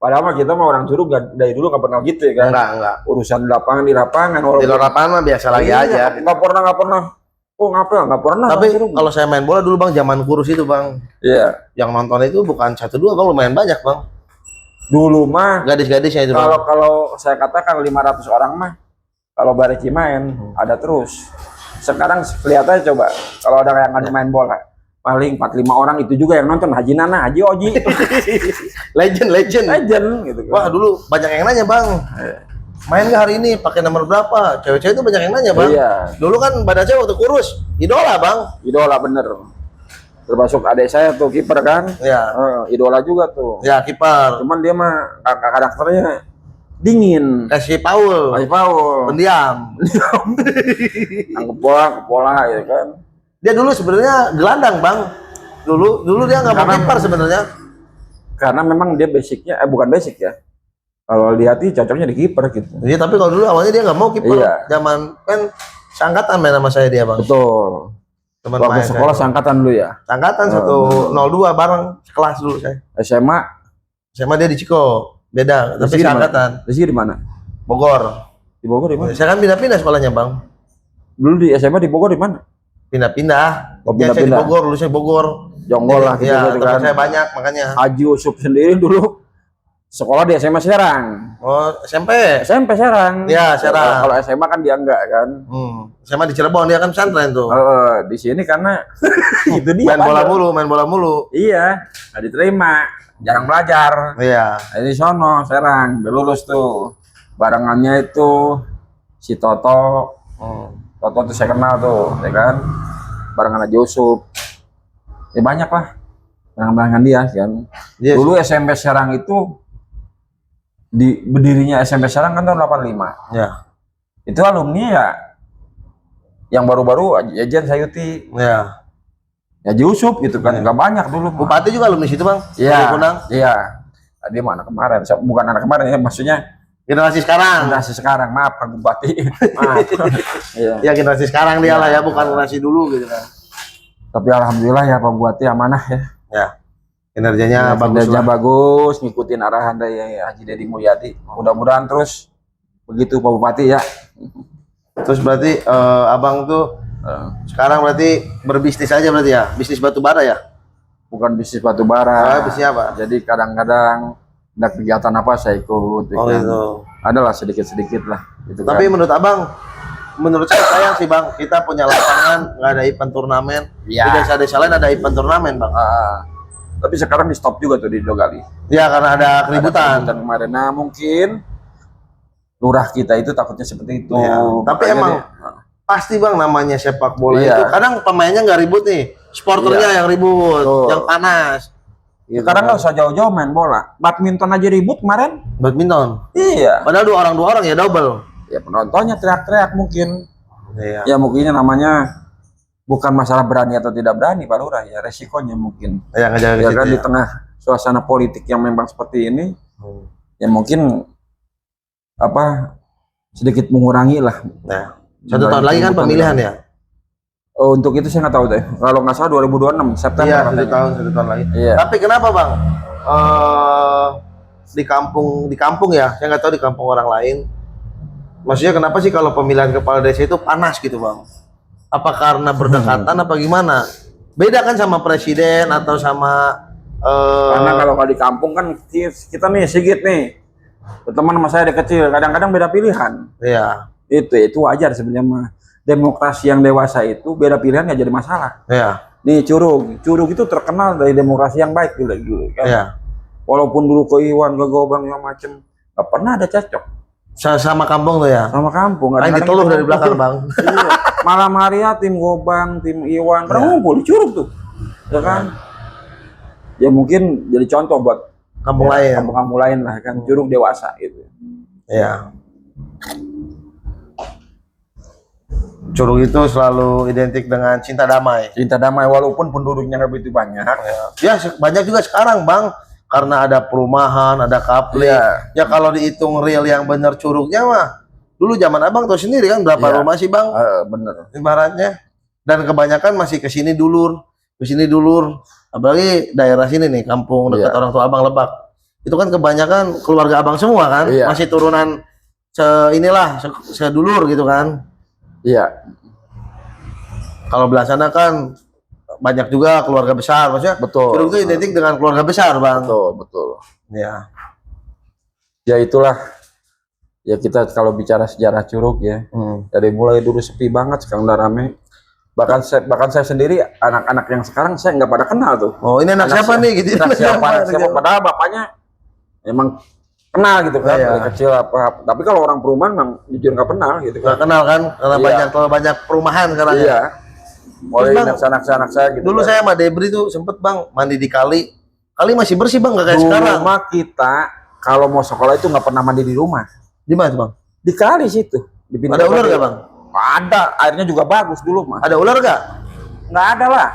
Padahal mah kita mah orang curug dari dulu nggak pernah gitu ya kan. Enggak. Urusan di lapangan Di luar lapangan mah biasa lagi Iya, aja. Nggak pernah. Oh ngapa? Nggak pernah. Tapi orang curug. kalau saya main bola dulu bang, zaman kurus itu bang, Iya. yang nonton itu bukan 1-2 bang, lumayan banyak bang. Dulu mah Gadis-gadisnya itu bang. kalau saya katakan 500 orang mah kalau Badeci main ada terus. Sekarang kelihatannya coba kalau ada yang main bola paling 4-5 orang itu juga yang nonton Haji Nana, Haji Oji. Legend. Legend gitu kan. Wah dulu banyak yang nanya bang, main nggak hari ini pakai nomor berapa? Cewek-cewek itu banyak yang nanya bang. Iya. Dulu kan badan saya waktu kurus, idola bang. Idola bener. Termasuk adik saya tuh kiper kan. Ya, Idola juga tuh. ya kiper. Cuman dia mah karakternya dingin. Kasih Paul, Masih Paul. pendiam. Nangkep bola ya kan. Dia dulu sebenarnya gelandang bang. Dulu dia nggak mau Karena- kiper sebenarnya. Karena memang dia basicnya bukan basic ya. Kalau di hati cocoknya di kiper gitu. Iya tapi kalau dulu awalnya dia nggak mau kiper. Iya. Zaman kan seangkatan main sama saya dia bang. Betul. Teman Waktu main sekolah saya. seangkatan dulu ya. Seangkatan 102 bareng sekelas dulu saya. SMA Sama dia di Ciko. Beda, tapi Rizky di mana? seangkatan. Rizky di mana? Bogor. Di Bogor di mana? Saya kan pindah-pindah sekolahnya bang. Dulu di SMA di Bogor di mana? Pindah-pindah. Oh, Ya, saya di pindah-pindah. Bogor, lulusnya Bogor. Jonggol lah gitu, Iya, gitu teman kan. saya banyak makanya. Haji Yusuf sendiri dulu sekolah di SMA Serang. Oh, SMP. SMP Serang. Iya, Serang. Kalau SMA kan dia enggak kan. SMA di Cirebon dia kan pesantren tuh. Di sini karena itu dia Main bola bandel. mulu, main bola mulu. Iya, nggak diterima, jarang belajar. Iya. Di sono Serang, udah lulus tuh. Barengannya itu si Toto. Toto tuh saya kenal tuh, ya kan. Barengan Haji Yusuf. Ya banyak lah. Barengan dia kan. Iya. Dulu SMP Serang itu berdirinya SMP Serang kan tahun 85. Ya. Itu alumni ya yang baru-baru Jen Sayuti, Ya. Haji Yusuf gitu kan. Nggak banyak dulu. Bupati juga alumni situ, Bang. Iya. Dari Kunang. Iya. Dia mana kemarin? Bukan anak kemarin ya, maksudnya Generasi sekarang. generasi sekarang. Maaf Pak Bupati. Maaf. Iya. Ya generasi sekarang dia lah ya, bukan generasi dulu gitu kan. Tapi alhamdulillah ya Pak Bupati amanah ya. Ya. Kinerjanya bagus Kinerja lah. bagus, ngikutin arahan dari Haji Deddy Mulyadi. Mudah-mudahan terus begitu Pak Bupati ya. Terus berarti Abang tuh sekarang berarti berbisnis aja berarti ya? Bisnis batu bara ya? Bukan bisnis batu bara. Bisnis apa? Jadi kadang-kadang ada kegiatan apa saya ikut. Oh kan. itu. Adalah sedikit-sedikit lah. Gitu Tapi kan. menurut Abang, menurut saya sayang sih Bang, kita punya lapangan, nggak ada event turnamen. Ya. Di desa-desa lain ada event turnamen Bang. Tapi sekarang di stop juga tuh di Dogali. Ya karena ada keributan. Dan kemarin, nah mungkin lurah kita itu takutnya seperti itu. Ya. Tapi Makanya emang dia- pasti Bang namanya sepak bola Iya. itu. Kadang pemainnya nggak ribut nih, supporternya yang ribut, Betul. yang panas. Gitu sekarang kan. nggak usah jauh-jauh main bola. Badminton aja ribut kemarin. Badminton. Iya. Padahal dua orang ya double. Ya penontonnya teriak-teriak mungkin. Iya. Ya mungkinnya namanya bukan masalah berani atau tidak berani Pak Lurah ya, resikonya mungkin. Ya ngejaga ke Ya situ kan ya. di tengah suasana politik yang memang seperti ini, ya mungkin apa sedikit mengurangi lah. Nah, 1 tahun lagi kan pemilihan ya? Oh, untuk itu saya nggak tahu deh. Kalau nggak salah 2026 September. Iya, katanya. 1 tahun lagi. Iya. Tapi kenapa Bang? Di kampung ya, saya nggak tahu di kampung orang lain. Maksudnya kenapa sih kalau pemilihan kepala desa itu panas gitu Bang? Apa karena berdekatan apa gimana? Beda kan sama presiden atau sama Karena kalau di kampung kan kita nih Sigit nih, teman sama saya dari kecil, kadang-kadang beda pilihan. Iya, Itu wajar sebenarnya mah. Demokrasi yang dewasa itu beda pilihan nggak jadi masalah. iya, Nih Curug itu terkenal dari demokrasi yang baik dulu kan. iya. Walaupun dulu ke Iwan, ke Gobang yang macem, nggak pernah ada cocok Sama kampung tuh ya. sama kampung. Main Kadang-kadang diteluh kita dari belakang ngumpul. Bang. Iya. Malam hari ya tim Gobang, tim Iwan, pernah ngumpul di Curug tuh, ya kan? Ya mungkin jadi contoh buat Kampung lain. kampung-kampung lain lah kan, Curug dewasa gitu. Iya. Curug itu selalu identik dengan cinta damai. Cinta damai walaupun penduduknya nggak begitu banyak. Ya, banyak juga sekarang, Bang. Karena ada perumahan, ada kapling. Iya. Ya kalau dihitung real yang bener curugnya mah, dulu zaman Abang tahu sendiri kan berapa Iya. rumah sih, Bang? Bener. Ibaratnya. Dan kebanyakan masih ke sini dulur. Apalagi daerah sini nih, kampung dekat Iya. orang tua Abang Lebak. Itu kan kebanyakan keluarga Abang semua kan? Iya. Masih turunan sedulur gitu kan. Iya. Kalau belah sana kan banyak juga keluarga besar, maksudnya Betul. curug itu identik dengan keluarga besar, Bang. Betul. Ya. Ya itulah. Ya kita kalau bicara sejarah Curug ya, dari mulai dulu sepi banget sekarang udah rame. Bahkan saya sendiri anak-anak yang sekarang saya nggak pada kenal tuh. Oh, ini anak siapa nih gitu. Anak siapa? Padahal bapaknya emang kenal gitu kan Iya. dari kecil apa. Tapi kalau orang perumahan memang jujur nggak kenal gitu Nggak kan. kenal kan karena Iya. terlalu banyak perumahan sekarang. ya. Iya. Mulai Bang, anak-anak saya gitu. Dulu kan. saya sama Debri tuh sempet, Bang, mandi di kali. Kali masih bersih, Bang, nggak kayak Dulu sekarang. mah kita kalau mau sekolah itu nggak pernah mandi di rumah. Di mana, Bang? Di kali situ. Di pintu Ada ular kali. nggak, Bang? Ada, airnya juga bagus dulu mah. Ada ular nggak? Nggak ada lah.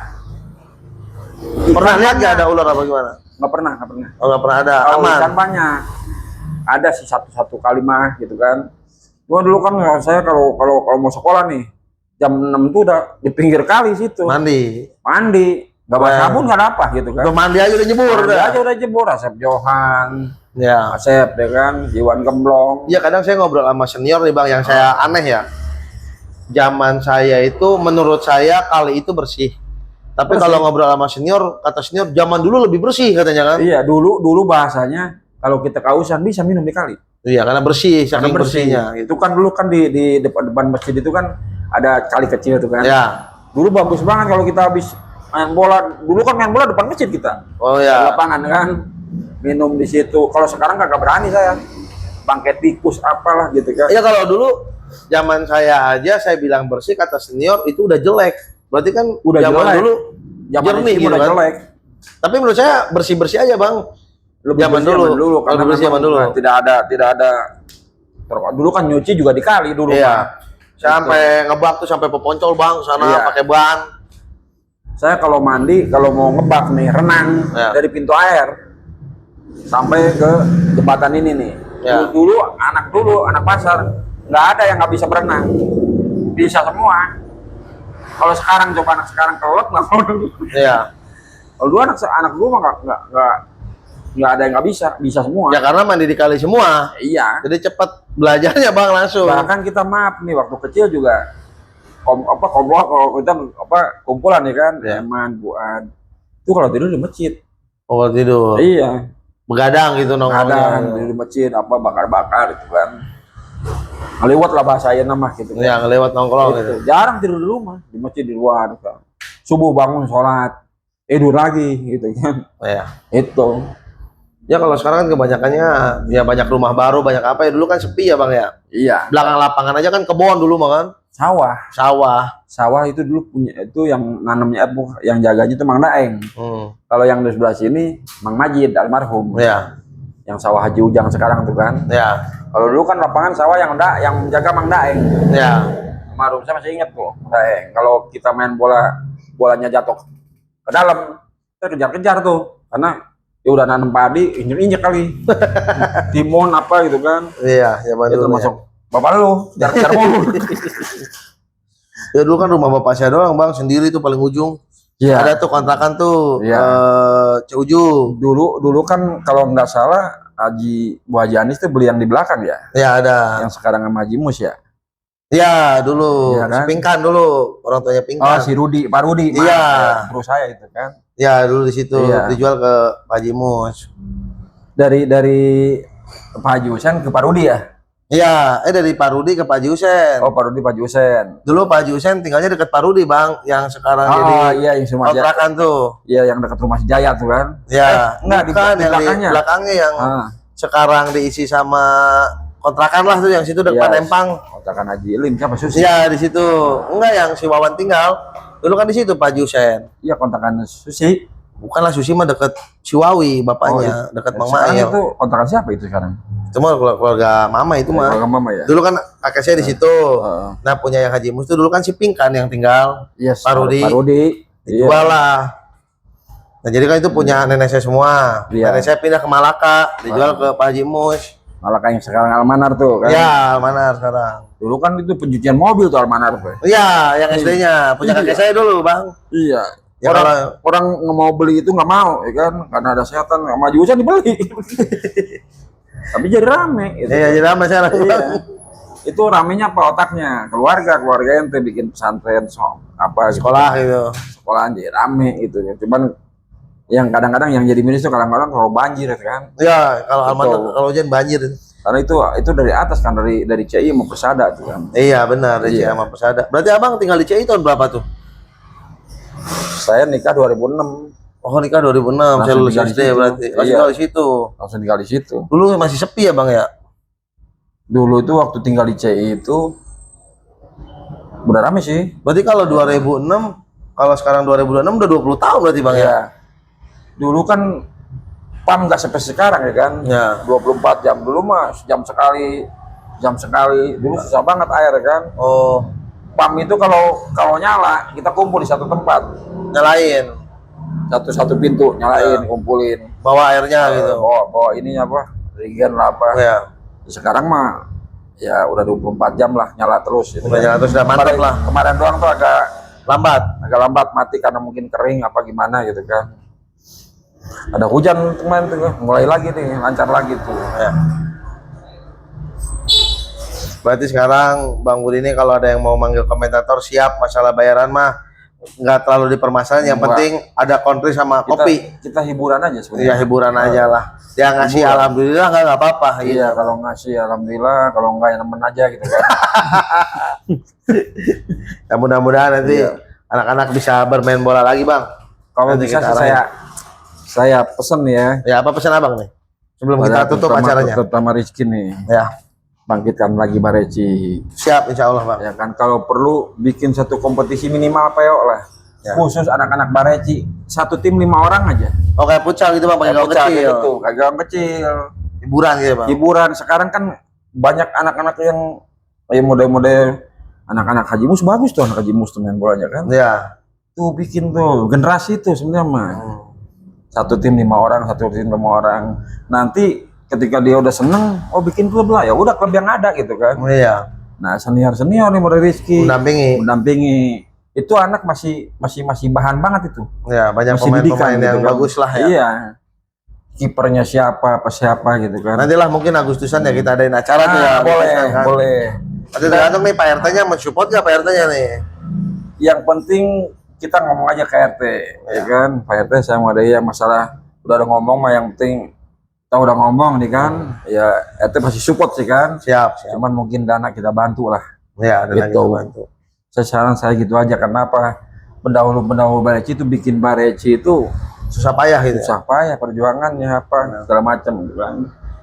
Pernah lihat nggak ada ular apa gimana? Nggak pernah. Oh, nggak pernah ada. Kalau Aman. ikan banyak. Ada sih satu kali mah gitu kan. Gua dulu kan saya kalau mau sekolah nih jam 6 tuh udah di pinggir kali situ. Mandi. Nggak bawa sabun nggak ada apa gitu kan. Udah mandi aja udah nyebur Mandi udah. aja udah jebur, Asep Johan, Ya. Asep ya kan, Iwan Gemblong. Iya, kadang saya ngobrol sama senior nih, Bang, yang saya aneh ya. Zaman saya itu menurut saya kali itu bersih. Tapi Bersih. kalau ngobrol sama senior, kata senior zaman dulu lebih bersih katanya kan. Iya, dulu bahasanya kalau kita kehausan bisa minum di kali. Iya, karena bersih, Karena saking bersih. bersihnya. Itu kan dulu kan di depan masjid itu kan ada kali kecil itu kan. Ya. Dulu bagus banget kalau kita habis main bola. Dulu kan main bola depan masjid kita. Oh Di ya. lapangan kan. Minum di situ. Kalau sekarang kagak berani saya. Bangkai tikus apalah gitu kan. Ya kalau dulu zaman saya aja saya bilang bersih, kata senior itu udah jelek. Berarti kan Udah zaman jelek. dulu Zaman jernih itu gitu udah kan. jelek. Tapi menurut saya bersih-bersih aja, Bang. Lebih Zaman bersih dulu. karena Lebih bersih memang zaman dulu. tidak ada dulu kan nyuci juga di kali dulu. Iya. Pak. Sampai ngebak tuh sampai peponcol, Bang, sana Iya. pakai ban. Saya kalau mandi, kalau mau ngebak nih, renang Ya. dari pintu air sampai ke jembatan ini nih. Ya. Dulu anak pasar nggak ada yang nggak bisa berenang, bisa semua. Kalau sekarang coba anak sekarang ke laut nggak mau dulu. Iya. Kalau dulu anak dulu mah nggak ada yang nggak bisa semua. Ya karena mandi di kali semua. Iya. Jadi cepat belajarnya, Bang, langsung. Bahkan kita maaf nih waktu kecil juga kalau kita kumpulan ya kan, Ya. Eman, Buan. Itu kalau tidur di masjid. Oh, tidur. Iya. Begadang gitu nongkrongnya. Kadang tidur di masjid bakar-bakar itu kan. Ngelewat lah bahasa saya nama gitu kan. Ya, ngelewat nongkrong gitu. Gitu. Jarang tidur di rumah, di masjid di luar kan. Subuh bangun sholat, tidur lagi gitu kan. Ya. Itu. Ya kalau sekarang kan kebanyakannya ya banyak rumah baru, banyak apa ya. Dulu kan sepi ya, Bang ya. Iya. Belakang lapangan aja kan kebon dulu, Bang kan. Sawah. Sawah. Itu dulu punya itu yang nanamnya yang jaganya itu Mang Daeng. Kalau yang di sebelah sini Mang Majid almarhum. Ya. Yang sawah Haji Ujang sekarang tuh kan. Ya. Kalau dulu kan lapangan sawah yang jaga Mang Daeng. Ya. Almarhum saya masih ingat tuh Mang Daeng. Kalau kita main bolanya jatuh ke dalam, kita kejar-kejar tuh karena ya udah nanam padi, injek kali. Timun apa gitu kan. Iya, zaman Itu dulu. termasuk bapak lu, kejar-kejar mulu. Ya dulu kan rumah bapak saya doang, Bang, sendiri tuh paling ujung. Iya. Ada tuh kontrakan tuh Iya. Ceujung. Dulu kan kalau nggak salah Bu Haji Anis tuh beli yang di belakang ya, Ya ada. yang sekarang sama Haji Mus ya. Ya dulu, Iya kan? si Pingkan dulu, orang tuanya Oh Pingkan. si Rudi, Pak Rudi, Iya. bro saya itu kan. Ya dulu di situ Iya. dijual ke Pak Haji Mus. Dari Pak Haji Husen ke Pak Rudi ya. Iya, dari Pak Rudi ke Pak Haji Husen. Oh Pak Rudi Pak Haji Husen. Dulu Pak Haji Husen tinggalnya dekat Pak Rudi, Bang, yang sekarang Oh jadi iya yang rumah Jaya, kontrakan tuh. iya yang dekat rumah si Jaya tuh kan. Ya, enggak, di bukan, yang di belakangnya. belakangnya yang Ah, sekarang diisi sama kontrakan lah tuh, yang situ depan Iya. Empang. kontrakan Haji Ilim siapa Susi? Iya, di situ. Enggak, yang si Wawan tinggal. Dulu kan di situ Pak Haji Husen. Iya kontrakan Susi. Bukanlah Susi mah deket Ciwawi, bapaknya, dekat Mang Sekarang Mael. itu kontrakan siapa itu sekarang? Itu mah keluarga mama itu mah. Keluarga mama ya. Dulu kan kakek saya di situ. Heeh. Nah, punya yang Haji Mus itu dulu kan si Pink kan yang tinggal. Yes, Pak Rudi. Pak Rudi. Dijual lah. Nah, jadi kan itu punya nenek saya semua. Iya. Nenek saya pindah ke Malaka, dijual ke Pak Haji Mus. Malah kayak sekarang Almanar tuh kan. Iya, mana sekarang? Dulu kan itu pencucian mobil tuh Almanar tuh. Iya, yang SD-nya punya kakek saya dulu, Bang. Iya. Ya, Orang nggak mau beli itu nggak mau, ya kan? Karena ada setan, nggak maju aja dibeli. Tapi jadi rame. Gitu. Iya, jadi lama saya. Iya. Itu ramenya apa otaknya? Keluarga ente bikin pesantren, apa gitu. Sekolah gitu. Sekolahan jadi rame gitu. Cuman yang kadang-kadang yang jadi miris itu kadang-kadang kalau banjir ya kan. Iya, kalau Betul. Alman kalau hujan banjir. Karena itu dari atas kan dari CI mau Persada tuh kan. Iya, benar, dari Iya. sama Persada. Berarti Abang tinggal di CI tahun berapa tuh? Saya nikah 2006, Oh, nikah 2006, saya Langsung lulus tinggal di SD situ. berarti. Oh, Iya. tinggal di situ. langsung tinggal di situ. Dulu masih sepi ya, Bang ya? Dulu itu waktu tinggal di CI itu udah rame sih. Berarti kalau 2006, kalau sekarang 2026 udah 20 tahun berarti, Bang ya? Ya. Dulu kan PAM nggak seperti sekarang ya kan. Ya. 24 jam dulu mah jam sekali. Dulu susah banget air ya kan. Oh, PAM itu kalau nyala kita kumpul di satu tempat. nyalain. Satu pintu nyalain, kumpulin. Bawa airnya gitu. Bawa ininya apa? Regen lah apa. Ya. Sekarang mah ya udah 24 jam lah nyala terus gitu. Udah nyala terus, udah mantap lah. Kemarin doang tuh agak Lambat. mati karena mungkin kering apa gimana gitu kan. Ada hujan kemarin tuh, mulai lagi nih, lancar lagi tuh. Ya. Berarti sekarang Bang Budi ini kalau ada yang mau manggil komentator siap, masalah bayaran mah nggak terlalu dipermasalahin, yang Enggak. penting ada country sama kopi. Kita hiburan aja Iya, sebenarnya. hiburan aja lah. Dia ngasih Hiburan. alhamdulillah nggak apa-apa. Iya, kalau ngasih alhamdulillah, kalau enggak ya nemen aja gitu kan. Ya, mudah-mudahan nanti Iya. anak-anak bisa bermain bola lagi, Bang. Kalau Nanti bisa kita sih arahin. saya pesen ya. Ya, apa pesan Abang nih? Sebelum kita tutup acaranya. Terutama Rizky nih, Ya, bangkitkan lagi Bareci. siap insya Allah, Bang. Ya kan, kalau perlu bikin satu kompetisi minimal PO lah. Ya. Khusus anak-anak Bareci, satu tim 5 orang aja. Oh, kayak futsal gitu, Bang, pakai gawang Bocah kecil. gitu, kayak gawang kecil. Hiburan gitu, Bang. Hiburan sekarang kan banyak anak-anak yang model-model anak-anak Haji Mus, bagus tuh anak Haji Mus tuh main bolanya kan. Ya. Tuh bikin tuh generasi tuh sebenarnya mah. Satu tim 5 orang, satu tim 5 orang. Nanti ketika dia udah seneng, oh bikin klub lah, ya udah klub yang ada gitu kan. Iya. Nah senior nih model Rizky Mendampingi. itu anak masih bahan banget itu. Ya, banyak Masih didikan pemain-pemain gitu yang kan. bagus lah ya. Iya. Kipernya siapa gitu kan. Nantilah mungkin Agustusan ya kita adain acara tuh ya. boleh, Agustusan kan. boleh. Nanti tergantung nih Pak RT-nya mensupport nggak Pak RT-nya nih. Yang penting kita ngomong aja ke RT, ya kan. Pak RT saya mau ada yang masalah udah ada ngomong mah yang penting kita udah ngomong nih kan, ya RT pasti support sih kan. Siap. Cuman mungkin dana kita bantu lah. Ya, ada lagi Gitu. bantu. Saran saya gitu aja, kenapa pendahulu Bareci itu bikin Bareci itu Susah payah gitu. susah payah perjuangannya apa segala macam gitu kan.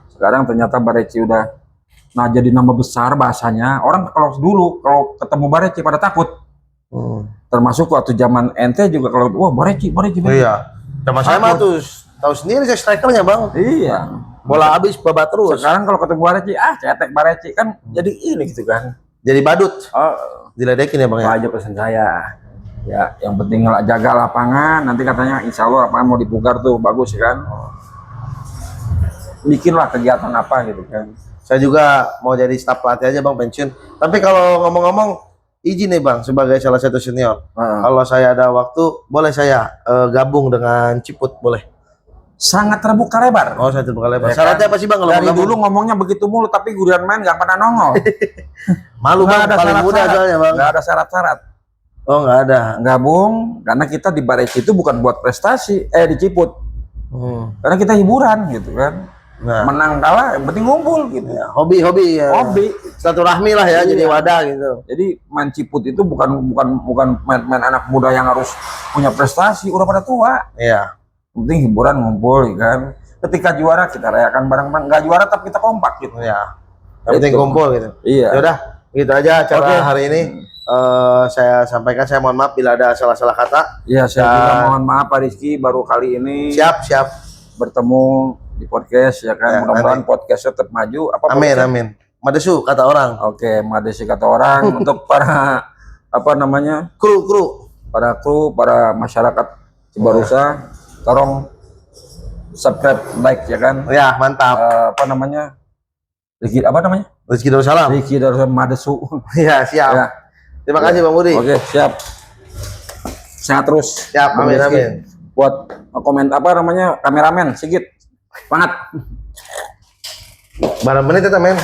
Sekarang ternyata Bareci udah jadi nama besar bahasanya. Orang kalau dulu kalau ketemu Bareci pada takut. Termasuk waktu zaman ente juga kalau wah Bareci. Iya. Sama saya mah tuh tahu sendiri saya strikernya, Bang. Iya. Bola habis babat terus. Sekarang kalau ketemu Bareci, cetek Bareci kan jadi ini gitu kan. Jadi badut. Oh, Diledekin ya, Bang ya. aja pesan saya. Ya, yang penting jaga lapangan. Nanti katanya insya Allah lapangan mau dipugar tuh bagus kan. Bikinlah kegiatan apa gitu kan. Saya juga mau jadi staf pelatih aja, Bang, pensiun. Tapi kalau ngomong-ngomong izin nih, Bang, sebagai salah satu senior. Kalau saya ada waktu, boleh saya gabung dengan Ciput, boleh? Sangat terbuka lebar. Oh, saya terbuka lebar. Ya Syaratnya kan? apa sih, Bang, kalau Dari mau gabung? dulu ngomongnya begitu mulu, tapi gurian main nggak pernah nongol. Malu, Bang, Nggak ada paling muda syarat-syarat. soalnya, Bang. Nggak ada syarat-syarat. Oh, nggak ada. Gabung karena kita di Bareci itu bukan buat prestasi, di Ciput. Karena kita hiburan gitu kan. Nah, Menang kalah yang penting ngumpul gitu. hobi-hobi ya. Hobi. Silaturahmi lah ya, Iya. jadi wadah gitu. Jadi main Ciput itu bukan main anak muda yang harus punya prestasi, udah pada tua. Iya. Yang penting hiburan ngumpul ya kan. Ketika juara kita rayakan bareng-bareng, nggak juara tapi kita kompak gitu. Iya. Yang penting Itu. kumpul gitu. Iya. Ya udah, gitu aja acara Oke. hari ini. Saya sampaikan, saya mohon maaf bila ada salah-salah kata. Iya, saya juga Dan- mohon maaf Pak Rizky baru kali ini Siap. bertemu di podcast ya kan. Ya, Mudah-mudahan podcastnya tetap maju. Apa Amin, podcastnya? amin. Madesu kata orang. Oke, Madesi kata orang untuk para apa namanya? Kru. Para kru, para masyarakat Cibarusa, tolong subscribe, like ya kan. Ya, mantap. Apa namanya? Apa namanya? Rizky Darussalam. Riki dari Madesu. Ya, siap. Ya. Terima kasih Bang Budi. Oke, siap. Sehat terus. Siap, Bang amin, Rizky. amin. Buat komen apa namanya? Kameramen Sigit. Semangat. Barang menit ya, men.